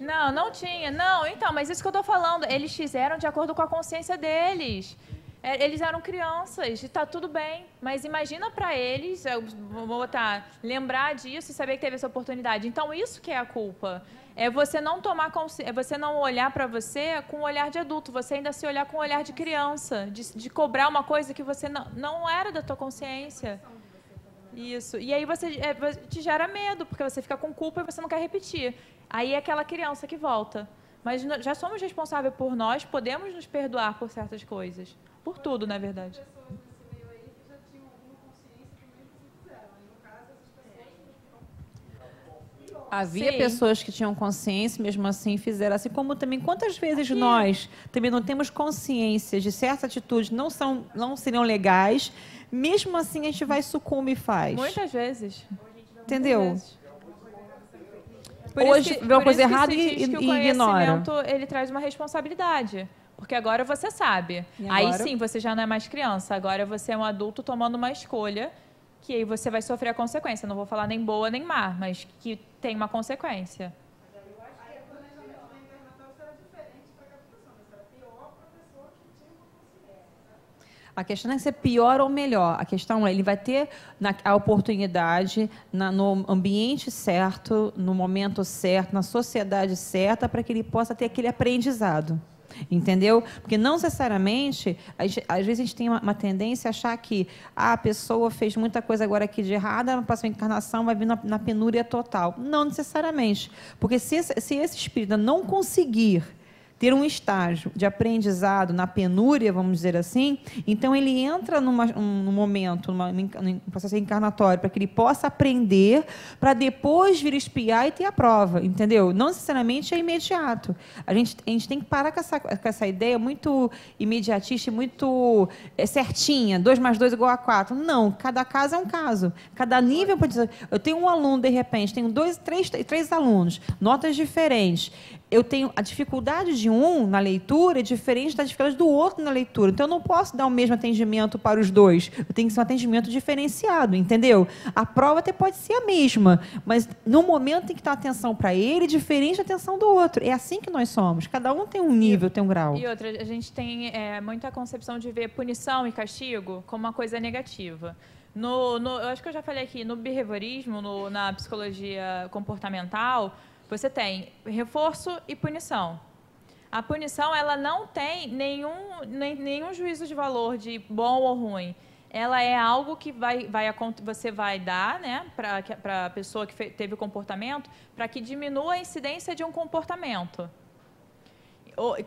não tinha. Não, então, mas isso que eu estou falando, eles fizeram de acordo com a consciência deles. Eles eram crianças e está tudo bem. Mas imagina para eles, eu vou botar, lembrar disso e saber que teve essa oportunidade. Então, isso que é a culpa. É você não tomar consciência, é você não olhar para você com o olhar de adulto, você ainda se olhar com o olhar de criança, de cobrar uma coisa que você não era da tua consciência. Isso. E aí você te gera medo, porque você fica com culpa e você não quer repetir. aí é aquela criança que volta. Mas já somos responsáveis por nós, podemos nos perdoar por certas coisas. Por tudo, na verdade. Pessoas nesse meio aí que já tinham alguma consciência que mesmo se fizeram. Aí, no caso, essas pessoas Havia Sim. pessoas que tinham consciência, mesmo assim fizeram. Assim como também, quantas vezes nós também não temos consciência de certas atitudes não seriam legais, mesmo assim a gente vai sucumbe e faz. Muitas vezes. Entendeu? Muitas vezes. Por Hoje isso que- vê uma por coisa isso que errada se diz e que o ignora. conhecimento, ele traz uma responsabilidade. Porque agora você sabe. E Aí agora? sim, você já não é mais criança. Agora você é um adulto tomando uma escolha que aí você vai sofrer a consequência. Não vou falar nem boa nem má, mas que tem uma consequência. A questão não é ser pior ou melhor. A questão é ele vai ter a oportunidade no ambiente certo, no momento certo, na sociedade certa, para que ele possa ter aquele aprendizado. Entendeu? Porque não necessariamente, às vezes a gente tem uma tendência a achar que a pessoa fez muita coisa agora aqui de errada, na próxima encarnação vai vir na penúria total. Não necessariamente. Porque se esse espírito não conseguir ter um estágio de aprendizado na penúria, vamos dizer assim, então ele entra num momento, num processo reencarnatório, para que ele possa aprender, para depois vir espiar e ter a prova, entendeu? Não necessariamente é imediato. A gente tem que parar com essa ideia muito imediatista, muito certinha, 2 mais 2 igual a 4. Não, cada caso é um caso. Cada nível pode dizer. Eu tenho um aluno, de repente, tenho três alunos, notas diferentes. Eu tenho a dificuldade de um na leitura é diferente da dificuldade do outro na leitura. Então, eu não posso dar o mesmo atendimento para os dois. Eu tenho que ser um atendimento diferenciado, entendeu? A prova até pode ser a mesma, mas no momento tem que dar atenção para ele diferente da atenção do outro. É assim que nós somos. Cada um tem um nível, tem um grau. E outra, a gente tem muita concepção de ver punição e castigo como uma coisa negativa. Eu acho que eu já falei aqui, no behaviorismo, na psicologia comportamental, você tem reforço e punição. A punição, ela não tem nenhum juízo de valor de bom ou ruim. Ela é algo que você vai dar, né, para a pessoa que teve o comportamento, para que diminua a incidência de um comportamento.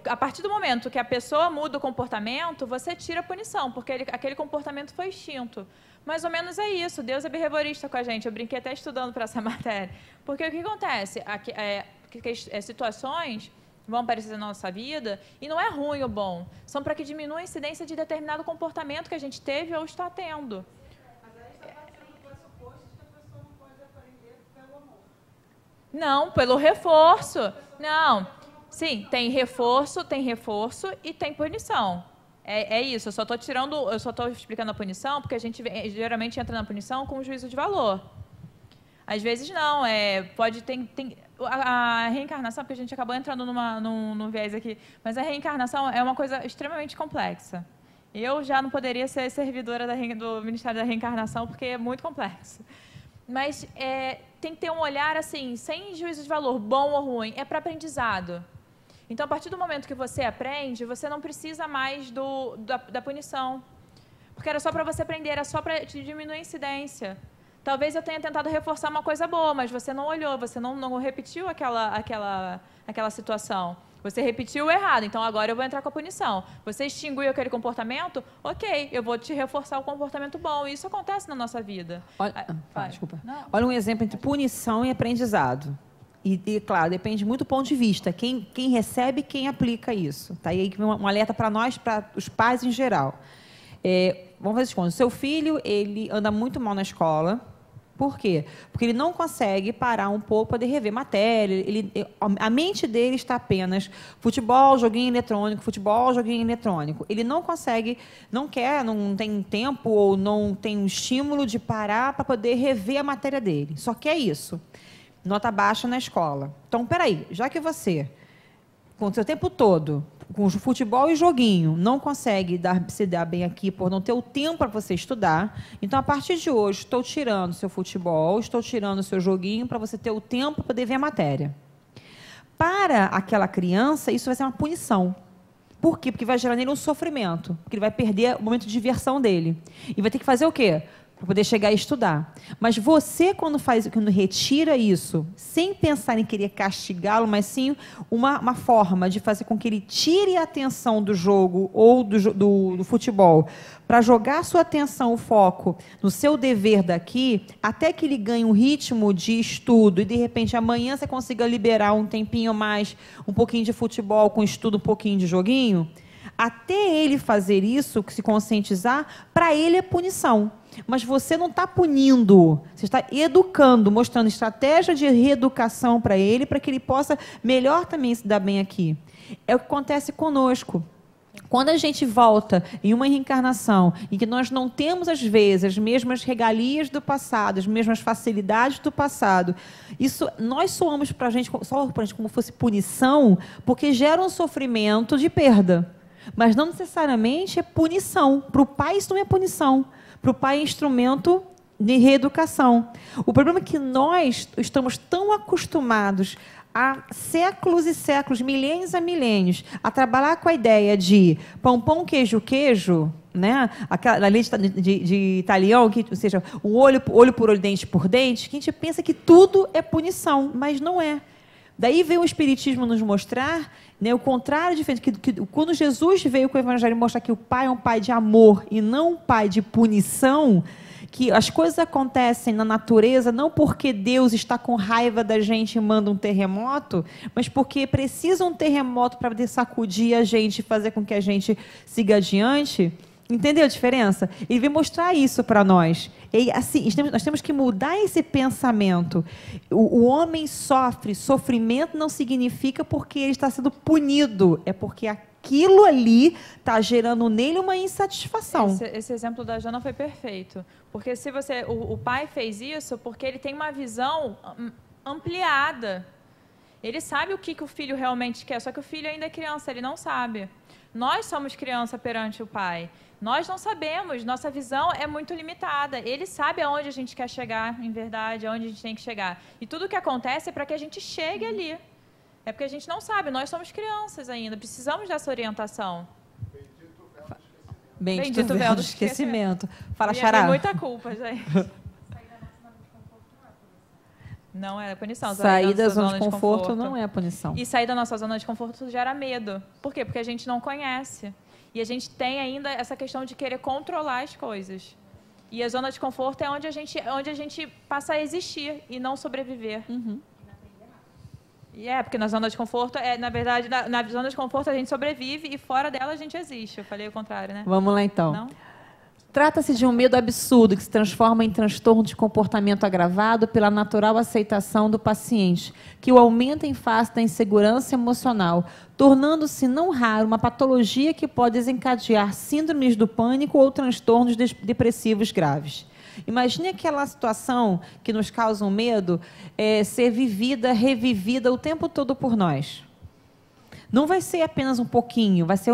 A partir do momento que a pessoa muda o comportamento, você tira a punição, porque aquele comportamento foi extinto. Mais ou menos é isso. Deus é behaviorista com a gente. Eu brinquei até estudando para essa matéria. Porque o que acontece? Situações vão aparecer na nossa vida e não é ruim ou bom. São para que diminua a incidência de determinado comportamento que a gente teve ou está tendo. Mas aí está partindo do pressuposto de que a pessoa não pode aprender pelo amor. Não, pelo reforço. Não. Sim, tem reforço e tem punição. É isso, eu só estou explicando a punição porque a gente geralmente entra na punição com um juízo de valor. Às vezes não, pode ter a reencarnação, porque a gente acabou entrando num viés aqui, mas a reencarnação é uma coisa extremamente complexa. Eu já não poderia ser servidora do Ministério da Reencarnação porque é muito complexo. Mas tem que ter um olhar assim, sem juízo de valor, bom ou ruim, é para aprendizado. Então, a partir do momento que você aprende, você não precisa mais da punição. Porque era só para você aprender, era só para te diminuir a incidência. Talvez eu tenha tentado reforçar uma coisa boa, mas você não olhou, você não repetiu aquela situação. Você repetiu o errado, então agora eu vou entrar com a punição. Você extinguiu aquele comportamento, ok, eu vou te reforçar o comportamento bom. E isso acontece na nossa vida. Desculpa. Não. Olha um exemplo entre punição e aprendizado. E, claro, depende muito do ponto de vista. Quem recebe, quem aplica isso. Tá? E aí um alerta para nós, para os pais em geral. Vamos fazer contas. Seu filho, ele anda muito mal na escola. Por quê? Porque ele não consegue parar um pouco para poder rever matéria. A mente dele está apenas futebol, joguinho eletrônico, futebol, joguinho eletrônico. Ele não consegue, não tem tempo ou não tem um estímulo de parar para poder rever a matéria dele. Só quer isso. Nota baixa na escola. Então, peraí, já que você, com o seu tempo todo, com futebol e joguinho, não consegue se dar bem aqui por não ter o tempo para você estudar, então, a partir de hoje, estou tirando seu futebol, estou tirando o seu joguinho para você ter o tempo para poder ver a matéria. Para aquela criança, isso vai ser uma punição. Por quê? Porque vai gerar nele um sofrimento, porque ele vai perder o momento de diversão dele. E vai ter que fazer o quê? para poder chegar a estudar. Mas você, quando retira isso, sem pensar em querer castigá-lo, mas sim uma forma de fazer com que ele tire a atenção do jogo ou do futebol, para jogar sua atenção, o foco no seu dever daqui, até que ele ganhe um ritmo de estudo e, de repente, amanhã você consiga liberar um tempinho mais, um pouquinho de futebol com estudo, um pouquinho de joguinho, até ele fazer isso, se conscientizar, para ele é punição. Mas você não está punindo, você está educando, mostrando estratégia de reeducação para ele, para que ele possa melhor também se dar bem aqui. É o que acontece conosco. Quando a gente volta em uma reencarnação em que nós não temos, às vezes, as mesmas regalias do passado, as mesmas facilidades do passado, isso nós soamos para a gente como fosse punição, porque gera um sofrimento de perda. Mas não necessariamente é punição. Para o pai isso não é punição. Para o pai é instrumento de reeducação. O problema é que nós estamos tão acostumados há séculos e séculos, milênios a milênios, a trabalhar com a ideia de pão, pão, queijo, queijo, né? Aquela lei de Italião, ou seja, um olho por olho, dente por dente, que a gente pensa que tudo é punição, mas não é. Daí veio o Espiritismo nos mostrar, né, o contrário, diferente, que quando Jesus veio com o Evangelho mostrar que o Pai é um Pai de amor e não um Pai de punição, que as coisas acontecem na natureza não porque Deus está com raiva da gente e manda um terremoto, mas porque precisa um terremoto para poder sacudir a gente e fazer com que a gente siga adiante. Entendeu a diferença? Ele veio mostrar isso para nós. E, assim, nós temos que mudar esse pensamento. O homem sofre. Sofrimento não significa porque ele está sendo punido. É porque aquilo ali está gerando nele uma insatisfação. Esse exemplo da Jana foi perfeito. Porque se o pai fez isso porque ele tem uma visão ampliada. Ele sabe o que o filho realmente quer, só que o filho ainda é criança, ele não sabe. Nós somos criança perante o pai. Nós não sabemos, nossa visão é muito limitada. Ele sabe aonde a gente quer chegar, em verdade, aonde a gente tem que chegar. E tudo o que acontece é para que a gente chegue ali. É porque a gente não sabe, nós somos crianças ainda, precisamos dessa orientação. Bendito véu do esquecimento. Fala, Xará. Tem muita culpa, gente. Não é punição. Sair da zona de conforto não é punição. E sair da nossa zona de conforto gera medo. Por quê? Porque a gente não conhece. E a gente tem ainda essa questão de querer controlar as coisas. E a zona de conforto é onde a gente passa a existir e não sobreviver. Uhum. E porque na zona de conforto, na verdade, na zona de conforto a gente sobrevive e fora dela a gente existe. Eu falei o contrário, né? Vamos lá, então. Não? Trata-se de um medo absurdo que se transforma em transtorno de comportamento agravado pela natural aceitação do paciente, que o aumenta em face da insegurança emocional, tornando-se não raro uma patologia que pode desencadear síndromes do pânico ou transtornos depressivos graves. Imagine aquela situação que nos causa um medo ser vivida, revivida o tempo todo por nós. Não vai ser apenas um pouquinho, vai ser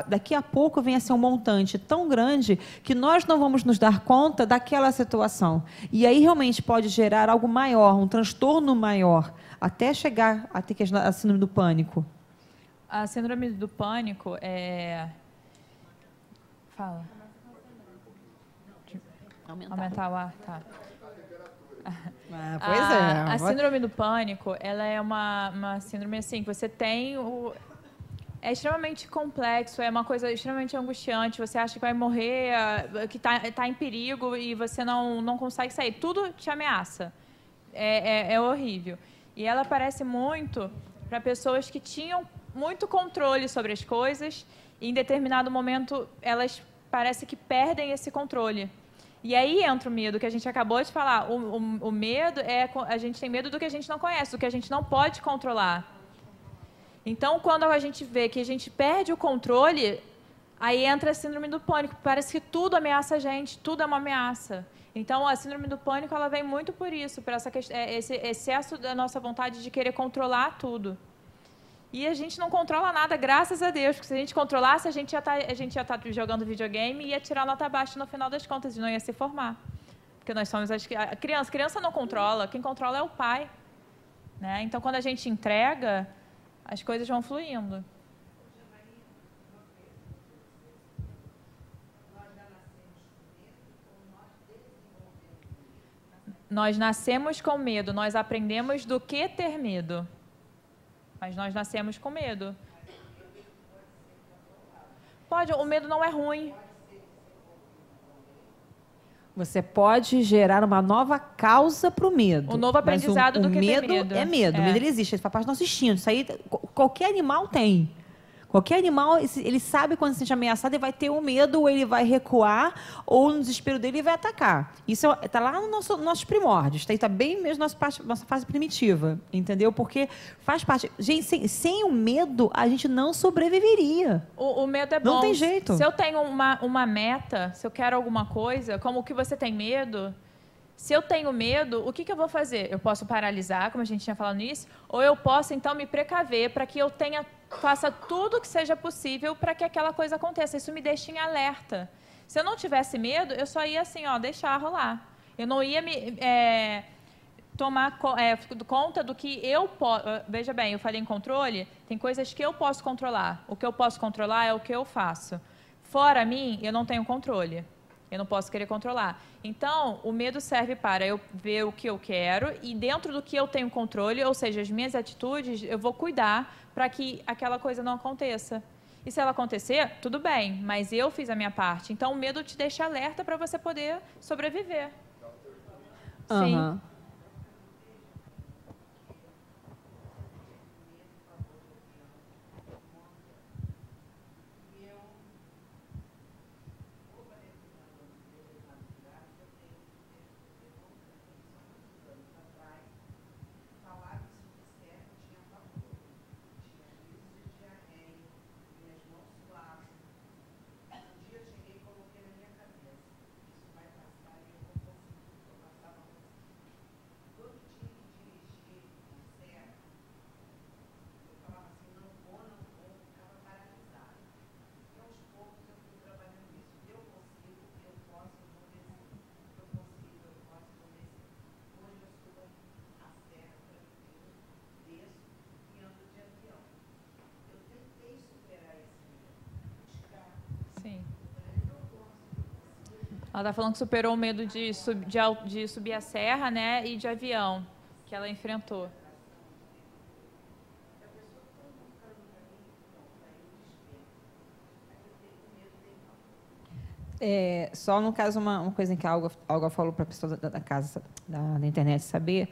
daqui a pouco vem a ser um montante tão grande que nós não vamos nos dar conta daquela situação. E aí realmente pode gerar algo maior, um transtorno maior, até chegar a ter a síndrome do pânico. A síndrome do pânico é... Fala. Aumentar o ar, tá. A síndrome do pânico, ela é uma síndrome assim, que você tem é extremamente complexo, é uma coisa extremamente angustiante, você acha que vai morrer, que tá em perigo e você não consegue sair, tudo te ameaça, é horrível. E ela aparece muito para pessoas que tinham muito controle sobre as coisas e em determinado momento elas parece que perdem esse controle. E aí entra o medo, que a gente acabou de falar. O medo a gente tem medo do que a gente não conhece, do que a gente não pode controlar. Então, quando a gente vê que a gente perde o controle, aí entra a síndrome do pânico. Parece que tudo ameaça a gente, tudo é uma ameaça. Então, a síndrome do pânico, ela vem muito por isso, por esse excesso da nossa vontade de querer controlar tudo. E a gente não controla nada, graças a Deus, porque se a gente controlasse, a gente ia estar jogando videogame e ia tirar nota baixa no final das contas, e não ia se formar. Porque nós somos a criança não controla, quem controla é o pai. Né? Então, quando a gente entrega, as coisas vão fluindo. Nós nascemos com medo, nós aprendemos do que ter medo. Mas nós nascemos com medo. Pode, o medo não é ruim. Você pode gerar uma nova causa para o medo. O novo aprendizado do que ter medo. É medo. O medo ele existe, ele faz parte do nosso instinto. Isso aí qualquer animal tem. Qualquer animal, ele sabe quando se sente ameaçado, ele vai ter um medo, ou ele vai recuar, ou no desespero dele ele vai atacar. Isso está lá no nossos primórdios, está bem mesmo na nossa fase primitiva, entendeu? Porque faz parte. Gente, sem o medo, a gente não sobreviveria. O medo é bom. Não tem jeito. Se eu tenho uma meta, se eu quero alguma coisa, como o que você tem medo, se eu tenho medo, o que eu vou fazer? Eu posso paralisar, como a gente tinha falado nisso, ou eu posso, então, me precaver para que eu faça tudo o que seja possível para que aquela coisa aconteça. Isso me deixa em alerta. Se eu não tivesse medo, eu só ia assim, deixar rolar. Eu não ia tomar conta do que eu posso. Veja bem, eu falei em controle, tem coisas que eu posso controlar. O que eu posso controlar é o que eu faço. Fora mim, eu não tenho controle. Eu não posso querer controlar. Então, o medo serve para eu ver o que eu quero e dentro do que eu tenho controle, ou seja, as minhas atitudes, eu vou cuidar para que aquela coisa não aconteça. E se ela acontecer, tudo bem, mas eu fiz a minha parte. Então, o medo te deixa alerta para você poder sobreviver. Uhum. Sim. Ela está falando que superou o medo de subir a serra, né, e de avião, que ela enfrentou. Só no caso, uma coisa em que a Olga falou para a pessoa da casa, da internet saber,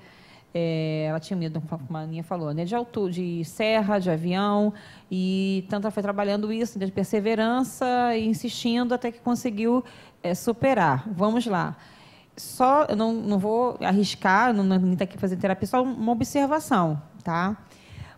ela tinha medo, como a Aninha falou, né, de altura, de serra, de avião, e tanto ela foi trabalhando isso, de perseverança, e insistindo até que conseguiu superar. Vamos lá. Só, eu não vou arriscar, não está aqui fazer terapia, só uma observação, tá?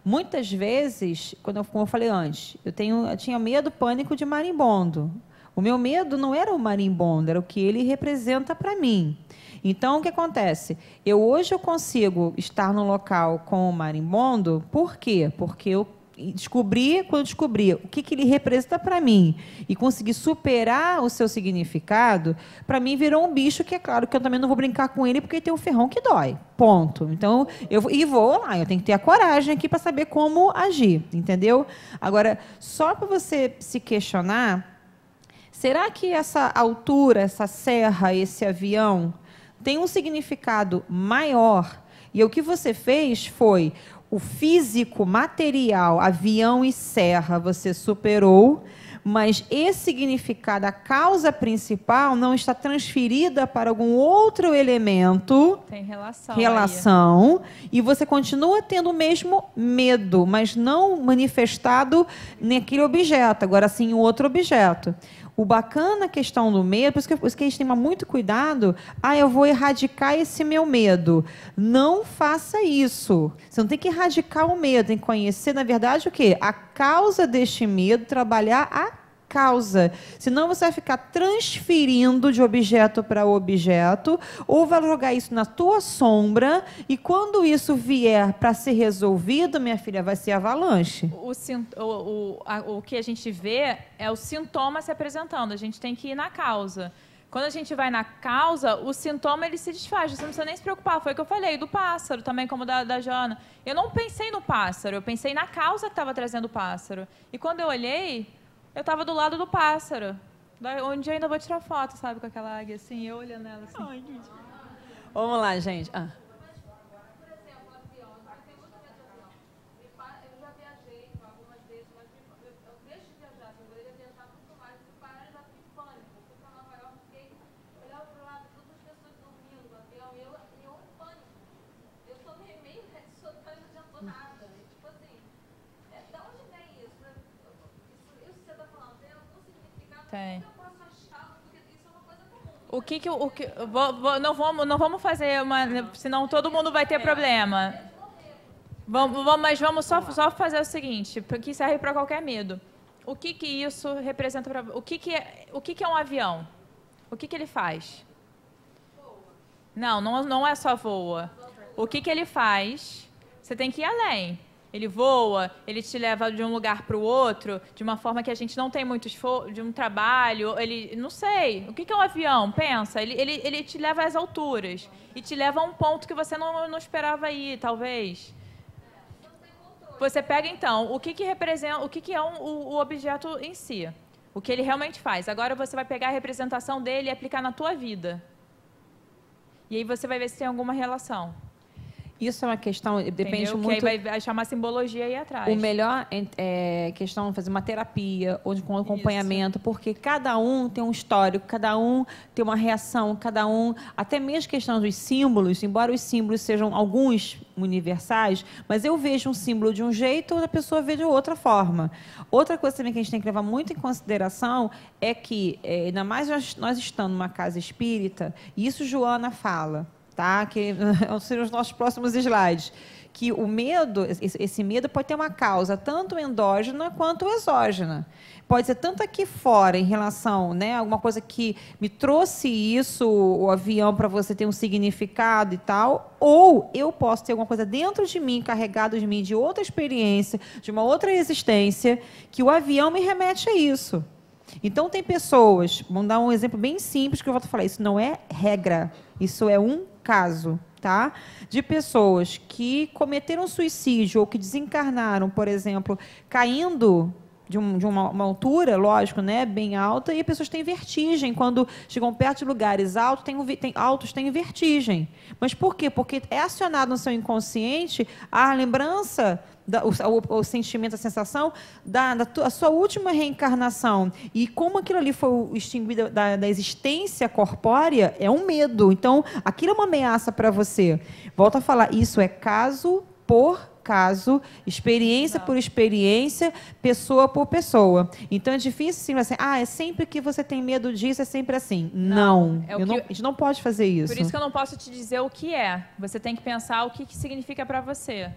Muitas vezes, como eu falei antes, eu tinha medo, pânico de marimbondo. O meu medo não era o marimbondo, era o que ele representa para mim. Então, o que acontece? Hoje eu consigo estar no local com o marimbondo, por quê? Porque eu quando eu descobri o que ele representa para mim e consegui superar o seu significado, para mim virou um bicho que é claro que eu também não vou brincar com ele porque tem um ferrão que dói. Ponto. Então, vou lá, eu tenho que ter a coragem aqui para saber como agir, entendeu? Agora, só para você se questionar, será que essa altura, essa serra, esse avião tem um significado maior? E o que você fez foi o físico, material, avião e serra, você superou, mas esse significado, a causa principal, não está transferida para algum outro elemento. Tem relação e você continua tendo o mesmo medo, mas não manifestado naquele objeto, agora sim em outro objeto. O bacana, a questão do medo, por isso que a gente tem muito cuidado, eu vou erradicar esse meu medo. Não faça isso. Você não tem que erradicar o medo, tem que conhecer, na verdade, o quê? A causa deste medo, trabalhar a causa. Senão você vai ficar transferindo de objeto para objeto, ou vai jogar isso na tua sombra, e quando isso vier para ser resolvido, minha filha, vai ser avalanche. O que a gente vê é o sintoma se apresentando. A gente tem que ir na causa. Quando a gente vai na causa, o sintoma ele se desfaz. Você não precisa nem se preocupar. Foi o que eu falei, do pássaro, também como da Joana. Eu não pensei no pássaro, eu pensei na causa que estava trazendo o pássaro. E quando eu olhei, eu estava do lado do pássaro. Onde eu ainda vou tirar foto, sabe, com aquela águia assim, eu olhando ela assim. Ai, Vamos lá, gente. Por exemplo, avião. Eu tenho muito medo de avião. Eu já viajei algumas vezes, mas eu deixo de viajar. Eu poderia viajar muito mais. Me pararam e já fiquei em pânico. Eu fui para Nova York, fiquei, olhava para o lado, todas as pessoas dormindo no avião, e eu em pânico. Eu sou meio soltando, não adiantou nada. E, tipo assim, da onde vem isso? Isso que você está falando, tem algum significado? Tem. Eu posso achar, porque isso é uma coisa comum. Não vamos fazer uma, senão todo mundo vai ter problema. Mas vamos só fazer o seguinte, que serve para qualquer medo. O que isso representa para o que é um avião? O que ele faz? Não é só voa. O que ele faz? Você tem que ir além. Ele voa, ele te leva de um lugar para o outro, de uma forma que a gente não tem muito esforço, de um trabalho, não sei. O que é um avião? Pensa, ele te leva às alturas e te leva a um ponto que você não esperava ir, talvez. Você pega, então, o que representa, o que é o objeto em si, o que ele realmente faz. Agora você vai pegar a representação dele e aplicar na tua vida. E aí você vai ver se tem alguma relação. Isso é uma questão, depende Entendeu? muito... Que aí vai chamar simbologia aí atrás. O melhor é questão de fazer uma terapia ou de um acompanhamento, porque cada um tem um histórico, cada um tem uma reação, cada um... Até mesmo questão dos símbolos, embora os símbolos sejam alguns universais, mas eu vejo um símbolo de um jeito, outra pessoa vê de outra forma. Outra coisa também que a gente tem que levar muito em consideração é que, ainda mais nós estando numa casa espírita, e isso Joana fala, tá? Que serão os nossos próximos slides, que o medo, esse medo pode ter uma causa tanto endógena quanto exógena. Pode ser tanto aqui fora, em relação, né, alguma coisa que me trouxe isso, o avião, para você ter um significado e tal, ou eu posso ter alguma coisa dentro de mim, carregado de mim, de outra experiência, de uma outra existência, que o avião me remete a isso. Então, tem pessoas, vamos dar um exemplo bem simples que eu vou falar, isso não é regra, isso é um caso, tá? De pessoas que cometeram suicídio ou que desencarnaram, por exemplo, caindo de uma altura, lógico, né, bem alta, e as pessoas têm vertigem. Quando chegam perto de lugares altos, têm vertigem. Mas por quê? Porque é acionado no seu inconsciente a lembrança, o sentimento, a sensação da sua última reencarnação. E como aquilo ali foi extinguido da existência corpórea, é um medo. Então, aquilo é uma ameaça para você. Volto a falar, isso é caso por caso, experiência por experiência, pessoa por pessoa. Então, é difícil assim, é sempre que você tem medo disso, é sempre assim. Não. A gente não pode fazer isso. Por isso que eu não posso te dizer o que é. Você tem que pensar o que significa para você.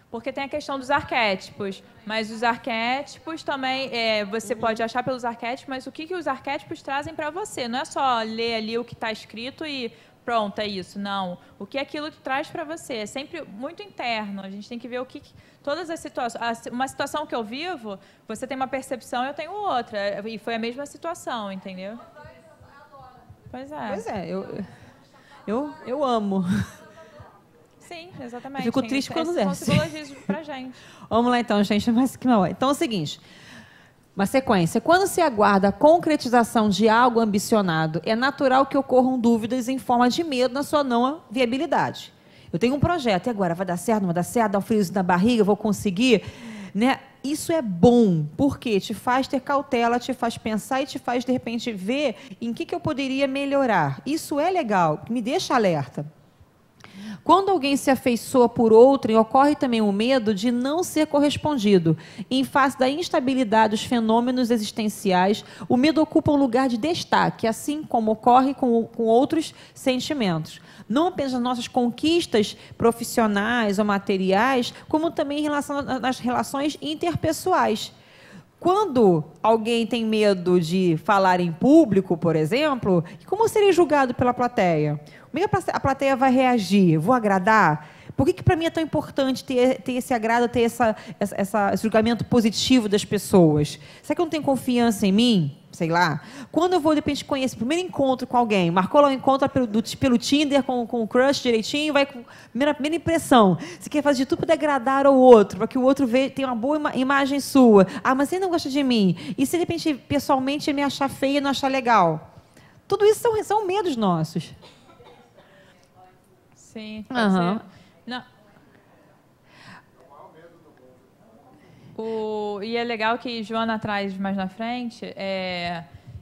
Porque tem a questão dos arquétipos, mas os arquétipos também, você pode achar pelos arquétipos, mas o que os arquétipos trazem para você? Não é só ler ali o que está escrito e pronto, é isso. Não. O que é aquilo que traz para você? É sempre muito interno. A gente tem que ver o que... Todas as situações... Uma situação que eu vivo, você tem uma percepção e eu tenho outra. E foi a mesma situação, entendeu? Pois é. Pois é, eu amo. Sim, exatamente. Eu fico triste quando são desce. simbologias pra gente. Vamos lá, então, gente. Mas que não é. Então é o seguinte... Uma sequência. Quando se aguarda a concretização de algo ambicionado, é natural que ocorram dúvidas em forma de medo na sua não viabilidade. Eu tenho um projeto, e agora? Vai dar certo? Não vai dar certo? Dá um friozinho na barriga? Vou conseguir? Né? Isso é bom, porque te faz ter cautela, te faz pensar e te faz, de repente, ver em que eu poderia melhorar. Isso é legal, me deixa alerta. Quando alguém se afeiçoa por outrem, ocorre também o medo de não ser correspondido. Em face da instabilidade dos fenômenos existenciais, o medo ocupa um lugar de destaque, assim como ocorre com outros sentimentos. Não apenas nas nossas conquistas profissionais ou materiais, como também em relação às relações interpessoais. Quando alguém tem medo de falar em público, por exemplo, como seria julgado pela plateia? Como é que a plateia vai reagir? Vou agradar? Por que para mim é tão importante ter esse agrado, ter esse julgamento positivo das pessoas? Será que eu não tenho confiança em mim? Sei lá. Quando eu vou, de repente, conhecer o primeiro encontro com alguém, marcou lá um encontro pelo Tinder com o crush direitinho, vai com a primeira impressão. Você quer fazer de tudo para agradar ao outro, para que o outro tenha uma boa imagem sua. Mas ele não gosta de mim. E se, de repente, pessoalmente, ele me achar feia e não achar legal? Tudo isso são medos nossos. Sim, pode Aham. ser. Não. E é legal que Joana traz mais na frente,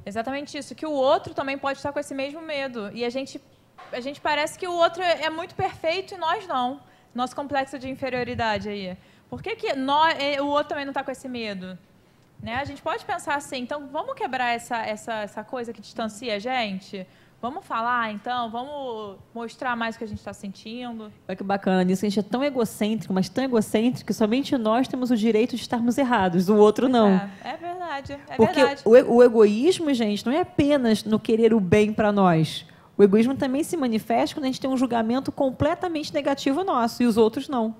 exatamente isso, que o outro também pode estar com esse mesmo medo. E a gente parece que o outro é muito perfeito e nós não. Nosso complexo de inferioridade aí. Por que o outro também não está com esse medo? Né? A gente pode pensar assim, então vamos quebrar essa coisa que distancia a gente? Vamos falar, então? Vamos mostrar mais o que a gente está sentindo? Olha que bacana nisso, que a gente é tão egocêntrico, mas tão egocêntrico que somente nós temos o direito de estarmos errados, o outro não. É verdade, Porque verdade. o egoísmo, gente, não é apenas no querer o bem para nós. O egoísmo também se manifesta quando a gente tem um julgamento completamente negativo nosso e os outros não.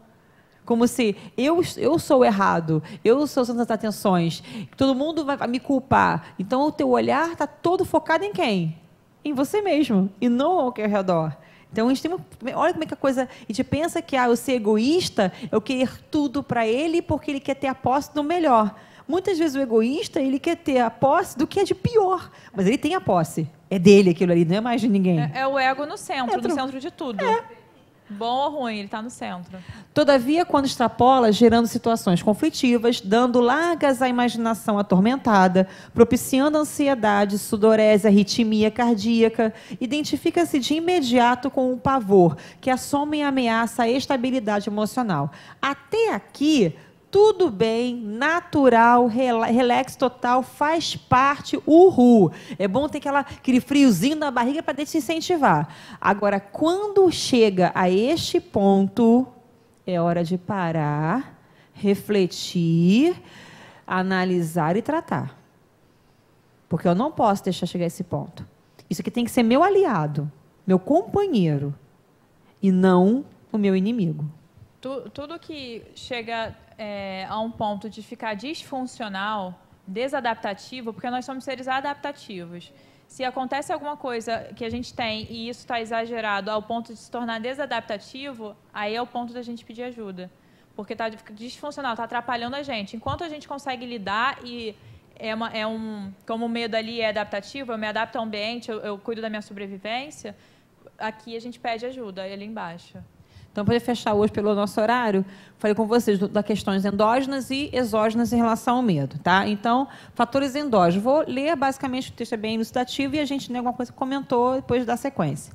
Como se eu sou o errado, eu sou o centro das atenções, todo mundo vai me culpar. Então, o teu olhar está todo focado em quem? Em você mesmo, e não ao redor. Então, a gente olha como é que a coisa... A gente pensa que eu ser egoísta, eu querer tudo para ele porque ele quer ter a posse do melhor. Muitas vezes o egoísta, ele quer ter a posse do que é de pior, mas ele tem a posse. É dele aquilo ali, não é mais de ninguém. É o ego no centro de tudo. Bom ou ruim, ele está no centro. Todavia, quando extrapola, gerando situações conflitivas, dando largas à imaginação atormentada, propiciando ansiedade, sudorese, arritmia cardíaca, identifica-se de imediato com o pavor, que assoma e ameaça a estabilidade emocional. Até aqui, tudo bem, natural, relax total, faz parte, uhul. É bom ter aquele friozinho na barriga para te incentivar. Agora, quando chega a este ponto, é hora de parar, refletir, analisar e tratar. Porque eu não posso deixar chegar a esse ponto. Isso aqui tem que ser meu aliado, meu companheiro, e não o meu inimigo. Tudo que chega a um ponto de ficar disfuncional, desadaptativo, porque nós somos seres adaptativos. Se acontece alguma coisa que a gente tem e isso está exagerado ao ponto de se tornar desadaptativo, aí é o ponto da gente pedir ajuda. Porque está disfuncional, está atrapalhando a gente. Enquanto a gente consegue lidar e como o medo ali é adaptativo, eu me adapto ao ambiente, eu cuido da minha sobrevivência, aqui a gente pede ajuda, ali embaixo. Então, para fechar hoje pelo nosso horário, falei com vocês das questões endógenas e exógenas em relação ao medo. Tá? Então, fatores endógenos. Vou ler basicamente o texto é bem elucidativo e a gente tem alguma coisa que comentou depois da sequência.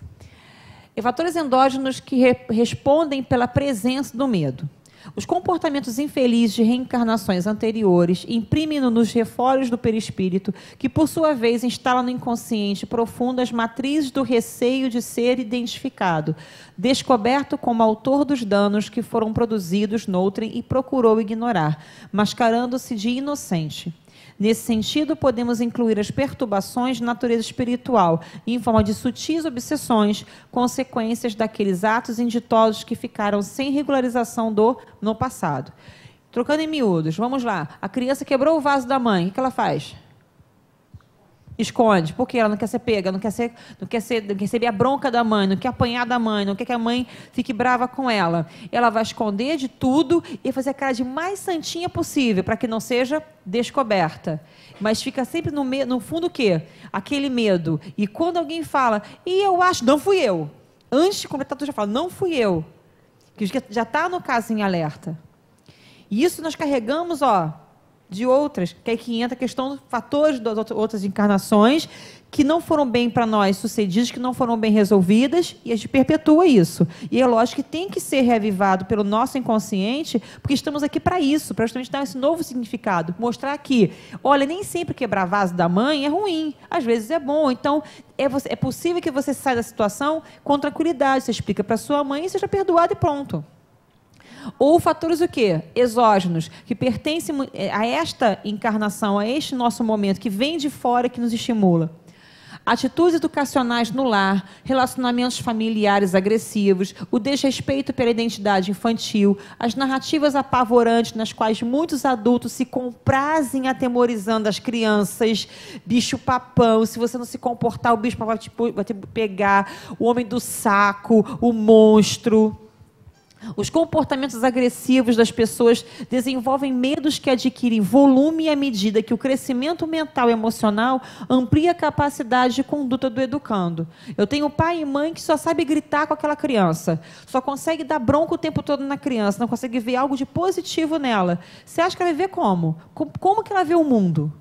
E fatores endógenos que respondem pela presença do medo. Os comportamentos infelizes de reencarnações anteriores imprimem-no nos refólios do perispírito, que, por sua vez, instala no inconsciente profundo as matrizes do receio de ser identificado, descoberto como autor dos danos que foram produzidos noutrem e procurou ignorar, mascarando-se de inocente. Nesse sentido, podemos incluir as perturbações de natureza espiritual, em forma de sutis obsessões, consequências daqueles atos inditosos que ficaram sem regularização no passado. Trocando em miúdos, vamos lá. A criança quebrou o vaso da mãe, o que ela faz? Esconde, porque ela não quer ser pega, não quer receber a bronca da mãe, não quer apanhar da mãe, não quer que a mãe fique brava com ela. Ela vai esconder de tudo e fazer a cara de mais santinha possível, para que não seja descoberta. Mas fica sempre no fundo o quê? Aquele medo. E quando alguém fala, e eu acho, não fui eu. Antes de completar, tu já fala, não fui eu. Que já está no caso em alerta. E isso nós carregamos, de outras, que aí que entra a questão dos fatores das outras encarnações que não foram bem para nós sucedidas, que não foram bem resolvidas, e a gente perpetua isso. E é lógico que tem que ser reavivado pelo nosso inconsciente, porque estamos aqui para isso, para justamente dar esse novo significado, mostrar que, olha, nem sempre quebrar vaso da mãe é ruim, às vezes é bom. Então, é possível que você saia da situação com tranquilidade, você explica para sua mãe e seja perdoado e pronto. Ou fatores o quê? Exógenos, que pertencem a esta encarnação, a este nosso momento, que vem de fora, que nos estimula. Atitudes educacionais no lar, relacionamentos familiares agressivos, o desrespeito pela identidade infantil, as narrativas apavorantes nas quais muitos adultos se comprazem atemorizando as crianças, bicho-papão, se você não se comportar, o bicho-papão vai te pegar, o homem do saco, o monstro. Os comportamentos agressivos das pessoas desenvolvem medos que adquirem volume à medida que o crescimento mental e emocional amplia a capacidade de conduta do educando. Eu tenho pai e mãe que só sabe gritar com aquela criança, só consegue dar bronca o tempo todo na criança, não consegue ver algo de positivo nela. Você acha que ela vai ver como? Como que ela vê o mundo?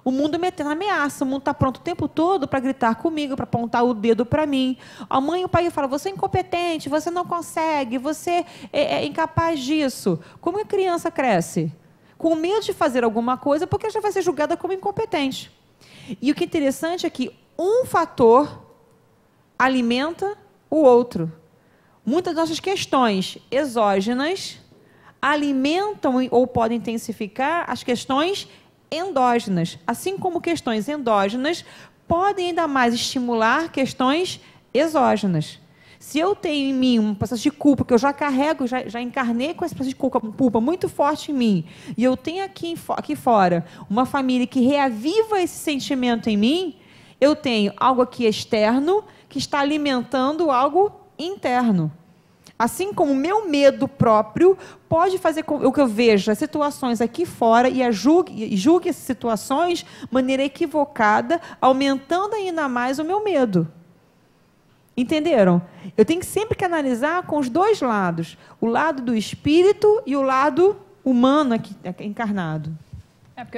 O mundo metendo ameaça, o mundo está pronto o tempo todo para gritar comigo, para apontar o dedo para mim. A mãe e o pai falam, você é incompetente, você não consegue, você é incapaz disso. Como a criança cresce? Com medo de fazer alguma coisa, porque ela já vai ser julgada como incompetente. E o que é interessante é que um fator alimenta o outro. Muitas das nossas questões exógenas alimentam ou podem intensificar as questões endógenas, assim como questões endógenas podem ainda mais estimular questões exógenas. Se eu tenho em mim um processo de culpa, que eu já carrego, já encarnei com esse processo de culpa muito forte em mim, e eu tenho aqui fora uma família que reaviva esse sentimento em mim, eu tenho algo aqui externo que está alimentando algo interno. Assim como o meu medo próprio pode fazer com que eu veja situações aqui fora e julgue essas situações de maneira equivocada, aumentando ainda mais o meu medo. Entenderam? Eu tenho sempre que analisar com os dois lados, o lado do espírito e o lado humano aqui, encarnado. Porque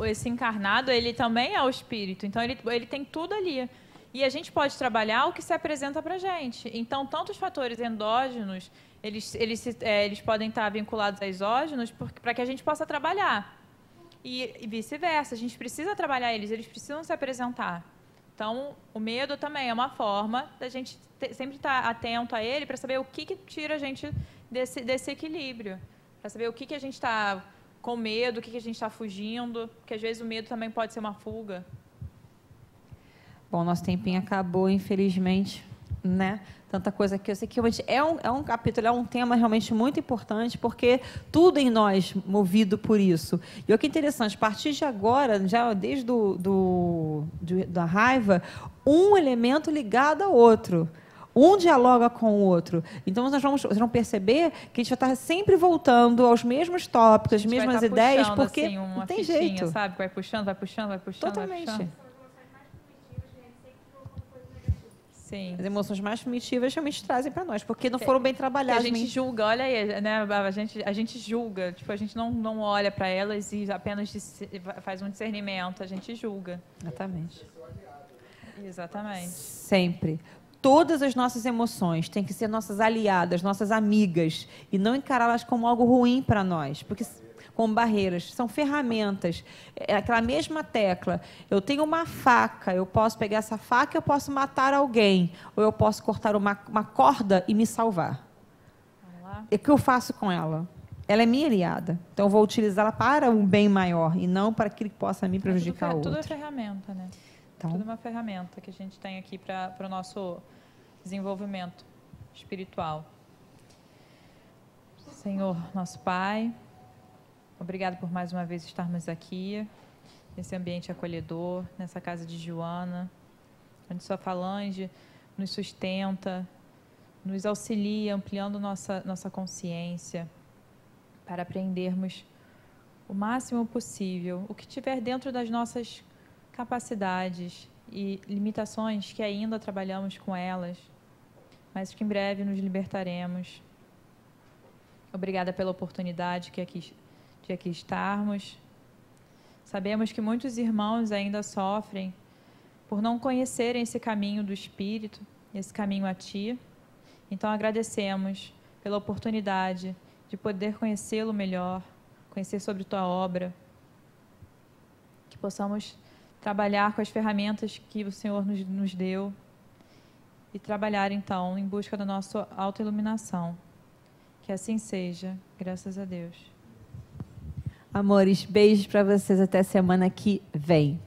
esse encarnado, ele também é o espírito, então ele tem tudo ali. E a gente pode trabalhar o que se apresenta para a gente. Então, tanto os fatores endógenos, eles podem estar vinculados a exógenos para que a gente possa trabalhar. E vice-versa, a gente precisa trabalhar eles precisam se apresentar. Então, o medo também é uma forma da gente sempre estar atento a ele para saber o que tira a gente desse equilíbrio. Para saber o que a gente está com medo, o que a gente está fugindo, porque às vezes o medo também pode ser uma fuga. Bom, nosso tempinho acabou, infelizmente, né? Tanta coisa que eu sei que é um capítulo, é um tema realmente muito importante, porque tudo em nós movido por isso. E o que é interessante, a partir de agora, já desde da raiva, um elemento ligado ao outro. Um dialoga com o outro. Então, vocês vão perceber que a gente vai estar sempre voltando aos mesmos tópicos, às mesmas ideias, porque assim, não tem jeito. Sabe? Vai puxando. Totalmente. Vai puxando. Sim. As emoções mais primitivas realmente trazem para nós, porque não foram bem trabalhadas. A gente julga, olha aí, né? A gente julga, tipo, a gente não olha para elas e apenas faz um discernimento, a gente julga. Exatamente. Sempre. Todas as nossas emoções têm que ser nossas aliadas, nossas amigas, e não encará-las como algo ruim para nós, porque como barreiras, são ferramentas. É aquela mesma tecla. Eu tenho uma faca, eu posso pegar essa faca e eu posso matar alguém, ou eu posso cortar uma corda e me salvar. E o que eu faço com ela? Ela é minha aliada, então eu vou utilizá-la para um bem maior e não para aquilo que possa me prejudicar o outro. Tudo é ferramenta, né? Então, tudo é uma ferramenta que a gente tem aqui para o nosso desenvolvimento espiritual. Senhor, nosso Pai, obrigado por mais uma vez estarmos aqui, nesse ambiente acolhedor, nessa casa de Joana, onde sua falange nos sustenta, nos auxilia, ampliando nossa consciência, para aprendermos o máximo possível, o que tiver dentro das nossas capacidades e limitações que ainda trabalhamos com elas, mas que em breve nos libertaremos. Obrigada pela oportunidade de aqui estarmos. Sabemos que muitos irmãos ainda sofrem por não conhecerem esse caminho do Espírito, esse caminho a Ti. Então agradecemos pela oportunidade de poder conhecê-lo melhor, conhecer sobre Tua obra, que possamos trabalhar com as ferramentas que o Senhor nos deu e trabalhar, então, em busca da nossa autoiluminação. Que assim seja, graças a Deus. Amores, beijos para vocês até semana que vem.